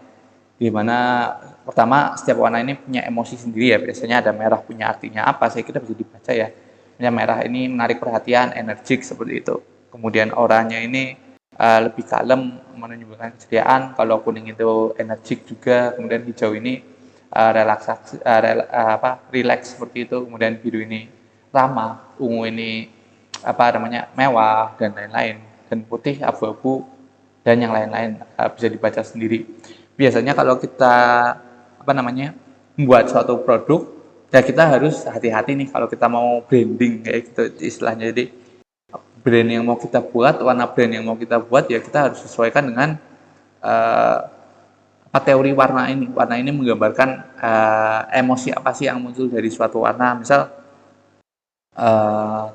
di mana pertama setiap warna ini punya emosi sendiri ya. Biasanya ada merah punya artinya apa? Saya kira bisa dibaca ya. Yang merah ini menarik perhatian, energik seperti itu. Kemudian oranye ini lebih kalem, menunjukkan kesediaan. Kalau kuning itu energik juga. Kemudian hijau ini relax seperti itu. Kemudian biru ini ramah, ungu ini apa namanya mewah dan lain-lain, dan putih abu-abu dan yang lain-lain bisa dibaca sendiri. Biasanya kalau kita apa namanya membuat suatu produk, ya kita harus hati-hati nih kalau kita mau branding kayak gitu istilahnya. Jadi brand yang mau kita buat, warna brand yang mau kita buat ya kita harus sesuaikan dengan uh, apa teori warna ini. Warna ini menggambarkan emosi apa sih yang muncul dari suatu warna. Misal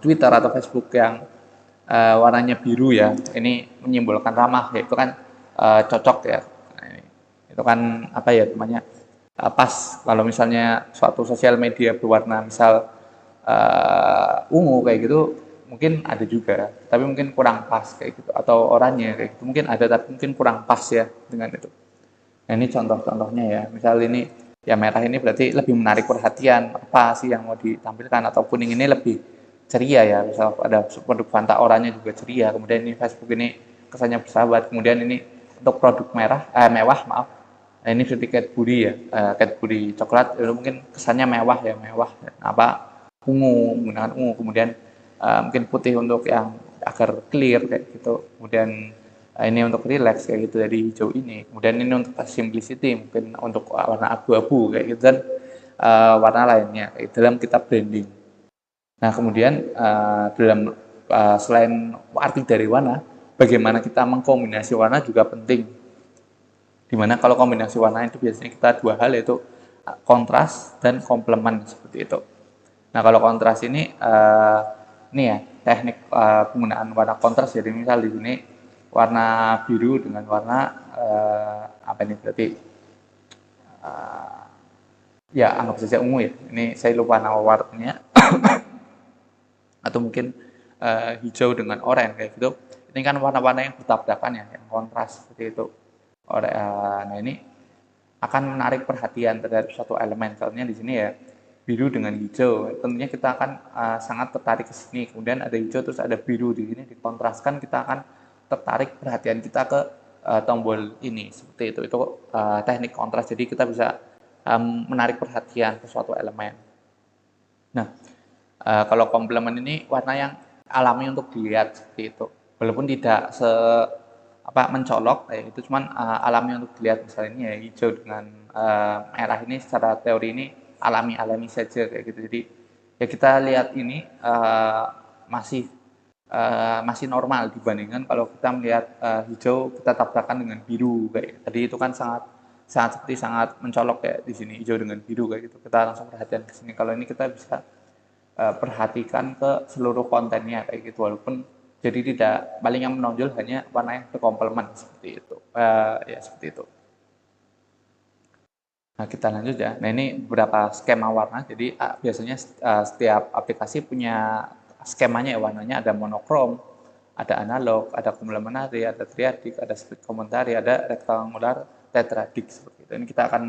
Twitter atau Facebook yang warnanya biru ya, ini menyimbolkan ramah, ya itu kan cocok ya. Nah, itu kan apa ya namanya pas kalau misalnya suatu sosial media berwarna misal ungu kayak gitu mungkin ada juga, tapi mungkin kurang pas kayak gitu, atau oranye kayak gitu mungkin ada tapi mungkin kurang pas ya dengan itu. Nah, ini contoh-contohnya ya. Misal ini ya merah ini berarti lebih menarik perhatian, apa sih yang mau ditampilkan, atau kuning ini lebih ceria ya. Misal ada produk Fanta oranye juga ceria. Kemudian ini Facebook ini kesannya bersahabat. Kemudian ini untuk produk mewah maaf. Nah, ini seperti Cadbury ya, Cadbury coklat itu mungkin kesannya mewah ya, mewah. Apa ungu, menggunakan ungu. Kemudian mungkin putih untuk yang agar clear kayak gitu. Kemudian ini untuk relax kayak gitu dari hijau ini. Kemudian ini untuk simplicity, mungkin untuk warna abu-abu kayak gitu, dan warna lainnya kayak dalam kita branding. Nah kemudian dalam selain arti dari warna, bagaimana kita mengkombinasi warna juga penting. Dimana kalau kombinasi warna itu biasanya kita dua hal, yaitu kontras dan komplement seperti itu. Nah kalau kontras ini ya teknik penggunaan warna kontras. Jadi misal di sini warna biru dengan warna apa ini berarti ya anggap saja ungu ya. Ini saya lupa nama warnanya atau mungkin hijau dengan oranye kayak gitu. Ini kan warna-warna yang bertabrakan ya, yang kontras seperti itu. Nah ini akan menarik perhatian terhadap suatu elemen. Contohnya di sini ya biru dengan hijau. Tentunya kita akan sangat tertarik ke sini. Kemudian ada hijau terus ada biru di sini dikontraskan, kita akan tertarik perhatian kita ke tombol ini seperti itu. Itu teknik kontras. Jadi kita bisa menarik perhatian ke suatu elemen. Nah, kalau komplement ini warna yang alami untuk dilihat seperti itu. Walaupun tidak mencolok kayak itu, cuman alami untuk dilihat. Misalnya ini ya hijau dengan merah ini secara teori ini alami saja kayak gitu. Jadi ya kita lihat ini masih normal dibandingkan kalau kita melihat hijau kita tabrakan dengan biru kayak tadi, itu kan sangat mencolok kayak di sini hijau dengan biru kayak gitu. Kita langsung perhatian ke sini. Kalau ini kita bisa perhatikan ke seluruh kontennya kayak gitu, walaupun jadi tidak paling yang menonjol hanya warna yang berkomplement seperti itu. Ya seperti itu. Nah kita lanjut ya. Nah ini beberapa skema warna. Jadi biasanya setiap aplikasi punya skemanya ya, warnanya ada monokrom, ada analog, ada komplementari, ada triadik, ada split komentari, ada rektangular, tetradik seperti itu. Ini kita akan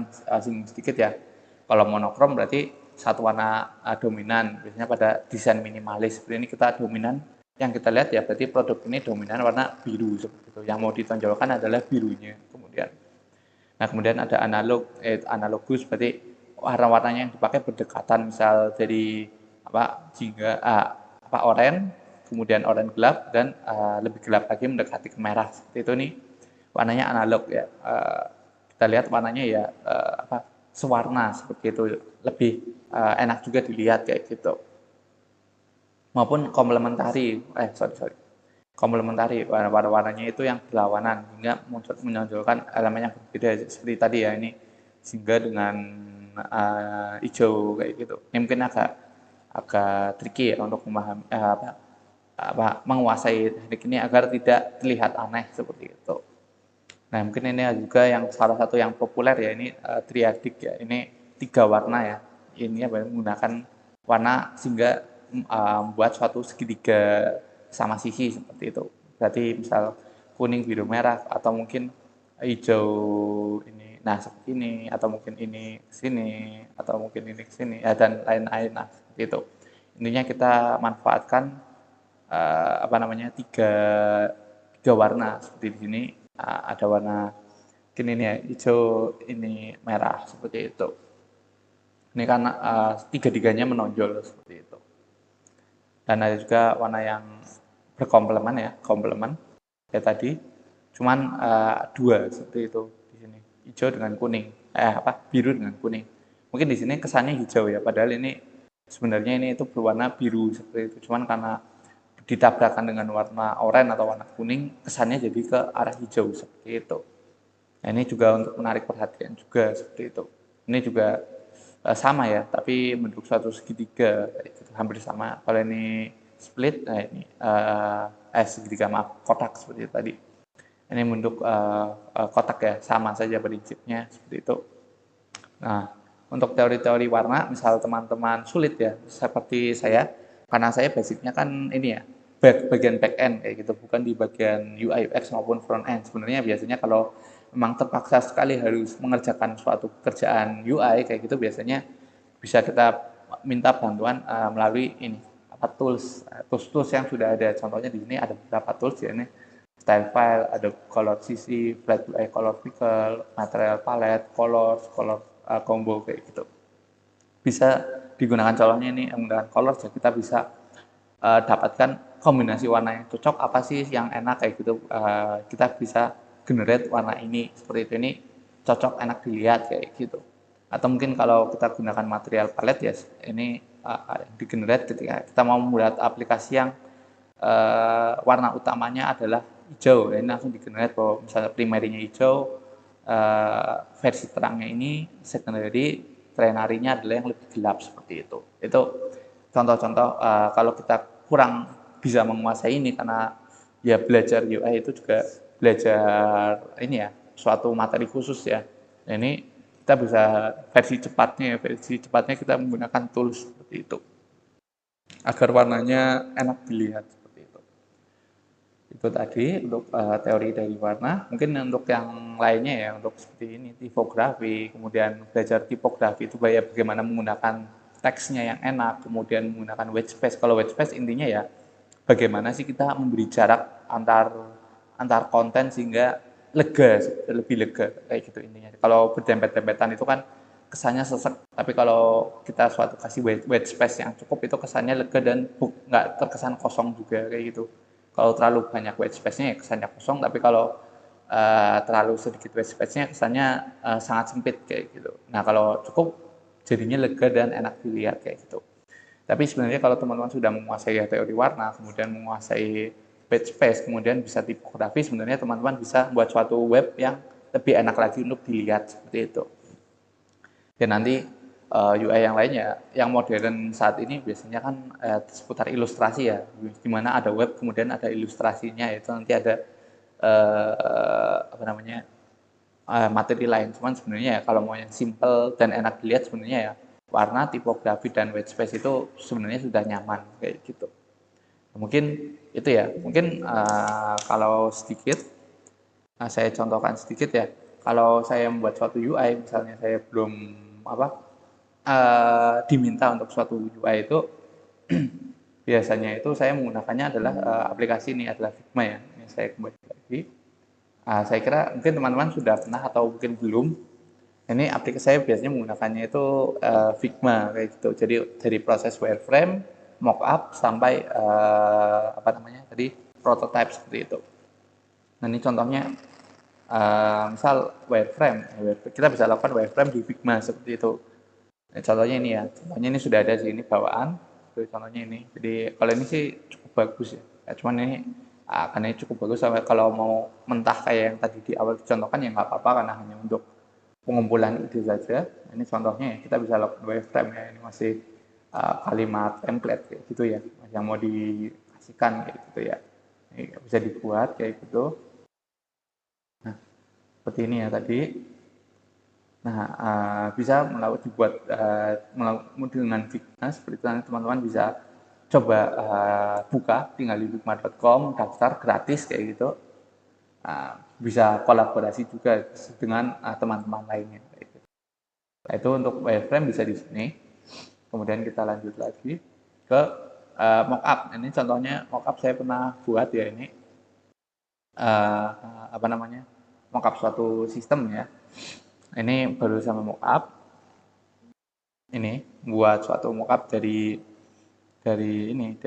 singgung sedikit ya. Kalau monokrom berarti satu warna dominan, biasanya pada desain minimalis. Seperti ini kita dominan, yang kita lihat ya berarti produk ini dominan warna biru seperti itu. Yang mau ditonjolkan adalah birunya. Kemudian ada analogus berarti warna-warnanya yang dipakai berdekatan, misal dari jingga oranye, kemudian oranye gelap, dan lebih gelap lagi mendekati ke merah seperti itu. Nih warnanya analog ya. Kita lihat warnanya ya sewarna seperti itu, lebih enak juga dilihat kayak gitu. Maupun komplementari, komplementari, warna-warnanya itu yang berlawanan hingga menonjolkan elemen yang berbeda seperti tadi ya. Ini jingga dengan hijau kayak gitu. Ini mungkin agak tricky ya untuk memahami menguasai teknik ini agar tidak terlihat aneh seperti itu. Nah mungkin ini juga yang salah satu yang populer ya, ini triadik ya. Ini 3 warna ya. Ini menggunakan warna sehingga membuat suatu segitiga sama sisi seperti itu. Berarti misal kuning, biru, merah, atau mungkin hijau ini, nah seperti ini, atau mungkin ini ke sini, atau mungkin ini ke sini, ya, dan lain-lain. Nah seperti itu. Intinya kita manfaatkan tiga warna seperti di sini. Ada warna ini ya, hijau, ini merah seperti itu. Ini kan tiga-tiganya menonjol seperti itu. dan ada juga warna yang berkomplemen ya, komplemen kayak tadi. Cuman dua seperti itu di sini, hijau dengan kuning, biru dengan kuning. Mungkin di sini kesannya hijau ya, padahal ini sebenarnya ini itu berwarna biru seperti itu. Cuman karena ditabrakan dengan warna oranye atau warna kuning, kesannya jadi ke arah hijau seperti itu. Nah, ini juga untuk menarik perhatian juga seperti itu. Ini juga sama ya, tapi bentuk suatu segitiga, gitu, hampir sama. Kalau ini split, nah ini segitiga maaf, kotak seperti itu tadi. Ini bentuk kotak ya, sama saja prinsipnya seperti itu. Nah, untuk teori-teori warna, misal teman-teman sulit ya, seperti saya, karena saya basicnya kan ini ya, bagian back end kayak gitu, bukan di bagian UI UX maupun front end. Sebenarnya biasanya kalau memang terpaksa sekali harus mengerjakan suatu pekerjaan UI kayak gitu, biasanya bisa kita minta bantuan melalui ini apa tools yang sudah ada. Contohnya di sini ada beberapa tools ya, ini style file, ada color CC, flat color pickle, material palette, color combo kayak gitu. Bisa digunakan contohnya ini menggunakan color, jadi kita bisa dapatkan kombinasi warna yang cocok apa sih yang enak kayak gitu. Kita bisa generate warna ini seperti itu, ini cocok enak dilihat kayak gitu. Atau mungkin kalau kita gunakan material palette ya, ini di generate ketika kita mau membuat aplikasi yang warna utamanya adalah hijau, ini langsung di generate bahwa misalnya primarinya hijau, versi terangnya ini, secondary trinarinya adalah yang lebih gelap seperti itu. Itu contoh-contoh kalau kita kurang bisa menguasai ini, karena ya belajar UI itu juga belajar ini ya, suatu materi khusus ya. Nah, ini kita bisa versi cepatnya kita menggunakan tools seperti itu agar warnanya enak dilihat seperti itu. Itu tadi untuk teori dari warna. Mungkin untuk yang lainnya ya, untuk seperti ini tipografi, kemudian belajar tipografi itu bagaimana menggunakan teksnya yang enak, kemudian menggunakan white space. Kalau white space intinya ya bagaimana sih kita memberi jarak antar konten sehingga lega, lebih lega kayak gitu intinya. Kalau berdempet-dempetan itu kan kesannya sesek, tapi kalau kita suatu kasih white space yang cukup itu kesannya lega dan nggak terkesan kosong juga kayak gitu. Kalau terlalu banyak white space-nya ya kesannya kosong, tapi kalau terlalu sedikit white space-nya kesannya sangat sempit kayak gitu. Nah, kalau cukup jadinya lega dan enak dilihat kayak gitu. Tapi sebenarnya kalau teman-teman sudah menguasai teori warna, kemudian menguasai white space, kemudian bisa tipografi, sebenarnya teman-teman bisa buat suatu web yang lebih enak lagi untuk dilihat seperti itu. Dan nanti UI yang lainnya, yang modern saat ini biasanya kan seputar ilustrasi ya, di mana ada web kemudian ada ilustrasinya, itu nanti ada materi lain. Cuman sebenarnya ya kalau mau yang simple dan enak dilihat, sebenarnya ya warna, tipografi dan white space itu sebenarnya sudah nyaman kayak gitu. Mungkin itu ya, mungkin kalau sedikit saya contohkan sedikit ya. Kalau saya membuat suatu UI, misalnya saya belum diminta untuk suatu UI itu, biasanya itu saya menggunakannya adalah aplikasi ini adalah Figma ya. Ini saya kembali lagi. Saya kira mungkin teman-teman sudah pernah atau mungkin belum. Ini aplikasi saya biasanya menggunakannya itu Figma kayak gitu. Jadi dari proses wireframe, mockup sampai tadi prototype seperti itu. Nah, ini contohnya misal wireframe, kita bisa lakukan wireframe di Figma seperti itu. Nah, contohnya ini ya, contohnya ini sudah ada di sini bawaan. Contohnya ini. Jadi kalau ini sih cukup bagus ya. Cuman ini karena ini cukup bagus, sampai kalau mau mentah kayak yang tadi di awal dicontohkan ya nggak apa-apa, karena hanya untuk pengumpulan ide saja. Ini contohnya ya, kita bisa lakukan wireframe ya. Ini masih kalimat template kayak gitu ya, yang mau dikasihkan kayak gitu ya. Ini bisa dibuat kayak gitu. Nah, seperti ini ya tadi. Nah, bisa dibuat dengan Figma seperti itu. Nanti teman-teman bisa coba buka, tinggal di figma.com, daftar gratis kayak gitu. Bisa kolaborasi juga dengan teman-teman lainnya. Kayak gitu. Nah, itu untuk wireframe bisa di sini. Kemudian kita lanjut lagi ke mockup. Ini contohnya mockup saya pernah buat ya, ini mockup suatu sistem ya. Ini baru sama mockup. Ini buat suatu mockup dari dari ini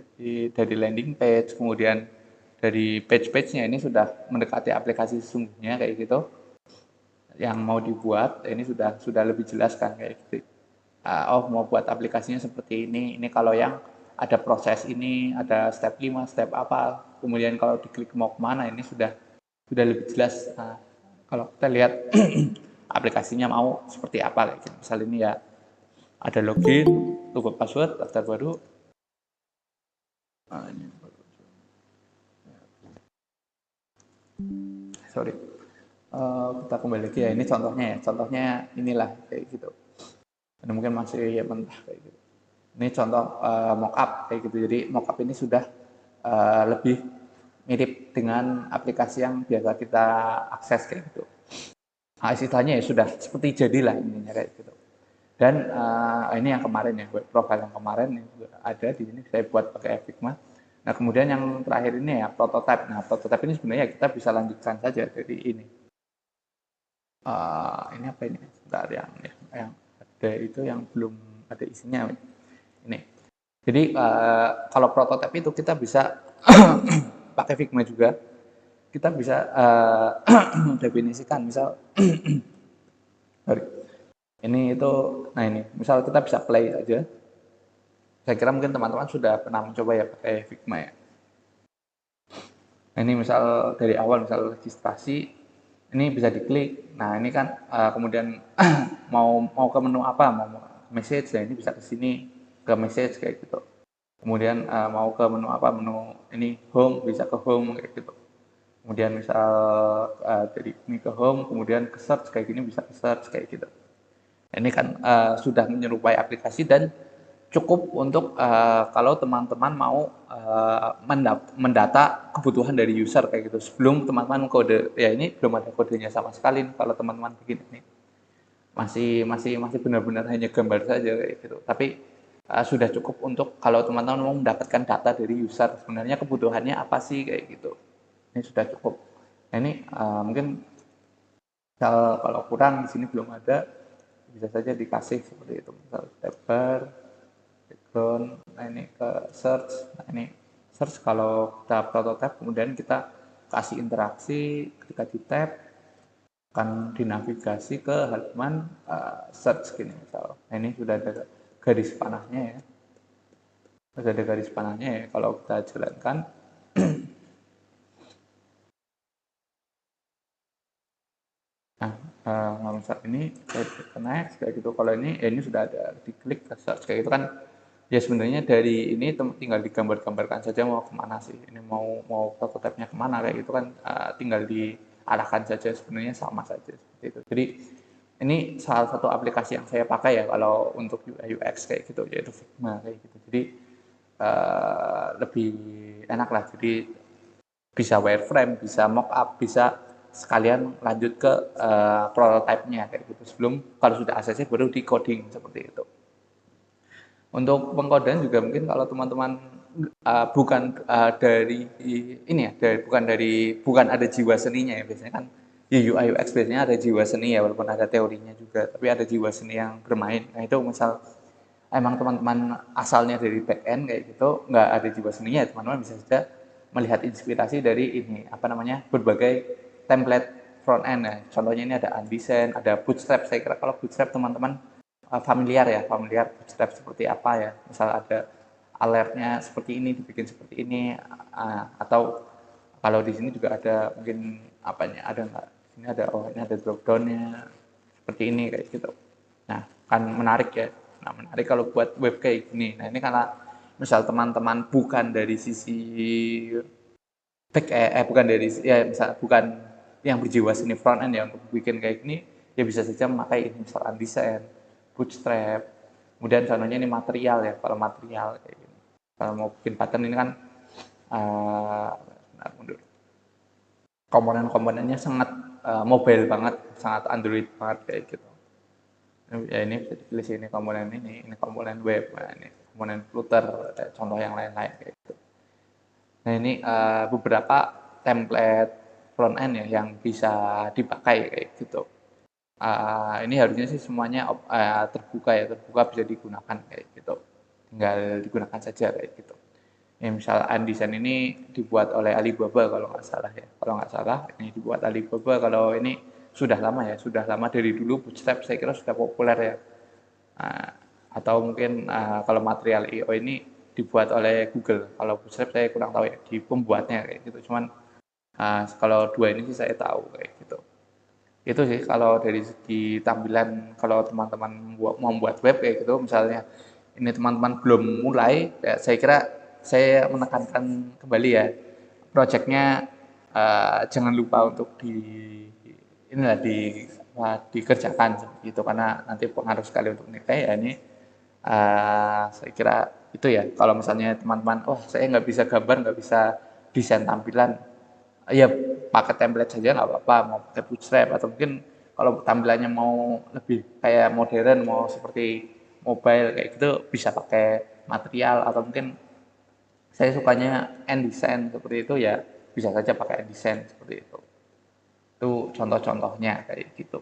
dari landing page, kemudian dari page-nya ini sudah mendekati aplikasi sesungguhnya kayak gitu. Yang mau dibuat ini sudah lebih jelas kan kayak gitu. Oh mau buat aplikasinya seperti ini kalau yang ada proses ini, ada step 5, step apa, kemudian kalau diklik mau kemana ini sudah lebih jelas. Nah, kalau kita lihat aplikasinya mau seperti apa kayak gitu. Misal ini ya ada login, lupa password, daftar baru. Nah, ini. Sorry. Kita kembali lagi ya, ini contohnya inilah kayak gitu. Dan mungkin masih ya mentah kayak gitu. Ini contoh mockup kayak gitu. Jadi mockup ini sudah lebih mirip dengan aplikasi yang biasa kita akses kayak gitu. Nah, istilahnya ya sudah seperti jadilah ininya kayak gitu. Dan ini yang kemarin ya, web profile yang kemarin ini juga ada di sini saya buat pakai Figma. Nah kemudian yang terakhir ini ya prototype. Nah prototype ini sebenarnya kita bisa lanjutkan saja dari ini. Ini apa ini? Sebentar yang ada itu yang belum ada isinya ini. Jadi kalau prototype itu kita bisa pakai Figma juga. Kita bisa definisikan misal sorry, ini itu, nah ini misal kita bisa play aja. Saya kira mungkin teman-teman sudah pernah mencoba ya pakai Figma ya. Nah, ini misal dari awal misal registrasi ini bisa diklik. Nah ini kan kemudian mau ke menu apa, mau message ya ini bisa ke sini ke message kayak gitu. Kemudian mau ke menu apa, menu ini home bisa ke home kayak gitu. Kemudian misal dari ini ke home, kemudian ke search kayak gini bisa ke search kayak gitu. Ini kan sudah menyerupai aplikasi dan cukup untuk kalau teman-teman mau mendata kebutuhan dari user kayak gitu. Sebelum teman-teman kode, ya ini belum ada kodenya sama sekali kalau teman-teman bikin ini. Masih benar-benar hanya gambar saja kayak gitu. Tapi sudah cukup untuk kalau teman-teman mau mendapatkan data dari user sebenarnya kebutuhannya apa sih kayak gitu. Ini sudah cukup. Nah, ini mungkin kalau kurang di sini belum ada, bisa saja dikasih seperti itu. Misal step bar, background, nah ini ke search, nah ini search kalau kita prototype kemudian kita kasih interaksi ketika di tab akan dinavigasi ke halaman search gini misal. Nah ini sudah ada garis panahnya ya. Sudah ada garis panahnya ya kalau kita jalankan. Nah, misal ini ke next kayak gitu. Kalau ini ya ini sudah ada diklik ke search kayak gitu kan. Ya sebenarnya dari ini tinggal digambar-gambarkan saja mau kemana sih. Ini mau prototipe-nya kemana kayak gitu kan tinggal diarahkan saja sebenarnya sama saja seperti itu. Jadi ini salah satu aplikasi yang saya pakai ya kalau untuk UI UX kayak gitu yaitu Figma kayak gitu. Jadi lebih enak lah. Jadi bisa wireframe, bisa mockup, bisa sekalian lanjut ke prototipe-nya kayak gitu. Sebelum kalau sudah ACC baru di coding seperti itu. Untuk pengkodean juga mungkin kalau teman-teman bukan dari ini ya, bukan ada jiwa seninya ya biasanya kan di UI UX biasanya ada jiwa seni ya walaupun ada teorinya juga, tapi ada jiwa seni yang bermain. Nah itu misal emang teman-teman asalnya dari back end kayak gitu, nggak ada jiwa seninya, teman-teman bisa saja melihat inspirasi dari ini apa namanya berbagai template front end ya. Contohnya ini ada Undesign, ada Bootstrap. Saya kira kalau Bootstrap teman-teman familiar Bootstrap seperti apa ya. Misal ada alertnya seperti ini, dibikin seperti ini, atau kalau di sini juga ada mungkin apanya ada nggak? Ini ada ini ada drop downnya seperti ini kayak gitu. Nah kan menarik ya. Nah menarik kalau buat web kayak gini. Nah ini karena misal teman-teman bukan dari sisi bukan dari ya misal bukan yang berjiwa seni front end ya untuk bikin kayak gini ya bisa saja memakai ini misalkan desain Bootstrap kemudian contohnya ini material ya kalau material kayak gini kalau mau bikin pattern ini kan komponen-komponennya sangat mobile banget sangat Android banget kayak gitu ya ini bisa dipilih sini komponen ini komponen web nah, ini komponen Flutter contoh yang lain-lain kayak gitu. Nah ini beberapa template front end ya yang bisa dipakai kayak gitu. Ini harusnya sih semuanya terbuka ya, terbuka bisa digunakan kayak gitu. tinggal digunakan saja kayak gitu. Ya, misal Undesign ini dibuat oleh Alibaba kalau nggak salah ya. Kalau nggak salah ini dibuat Alibaba. Kalau ini sudah lama ya, sudah lama dari dulu Bootstrap saya kira sudah populer ya. Nah, atau mungkin kalau material IO ini dibuat oleh Google. Kalau Bootstrap saya kurang tahu ya di pembuatnya kayak gitu. Cuman kalau dua ini sih saya tahu kayak gitu. Itu sih kalau dari segi tampilan kalau teman-teman mau membuat web kayak gitu misalnya ini teman-teman belum mulai ya saya kira saya menekankan kembali ya projectnya jangan lupa untuk inilah dikerjakan gitu karena nanti pengaruh sekali untuk nilai ya ini saya kira itu ya kalau misalnya teman-teman oh saya nggak bisa gambar nggak bisa desain tampilan ya pakai template saja nggak apa-apa mau pakai bootstrap atau mungkin kalau tampilannya mau lebih kayak modern mau seperti mobile kayak gitu bisa pakai material atau mungkin saya sukanya InDesign seperti itu ya bisa saja pakai InDesign seperti itu contoh-contohnya kayak gitu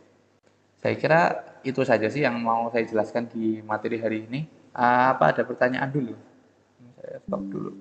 saya kira itu saja sih yang mau saya jelaskan di materi hari ini apa ada pertanyaan dulu saya stop dulu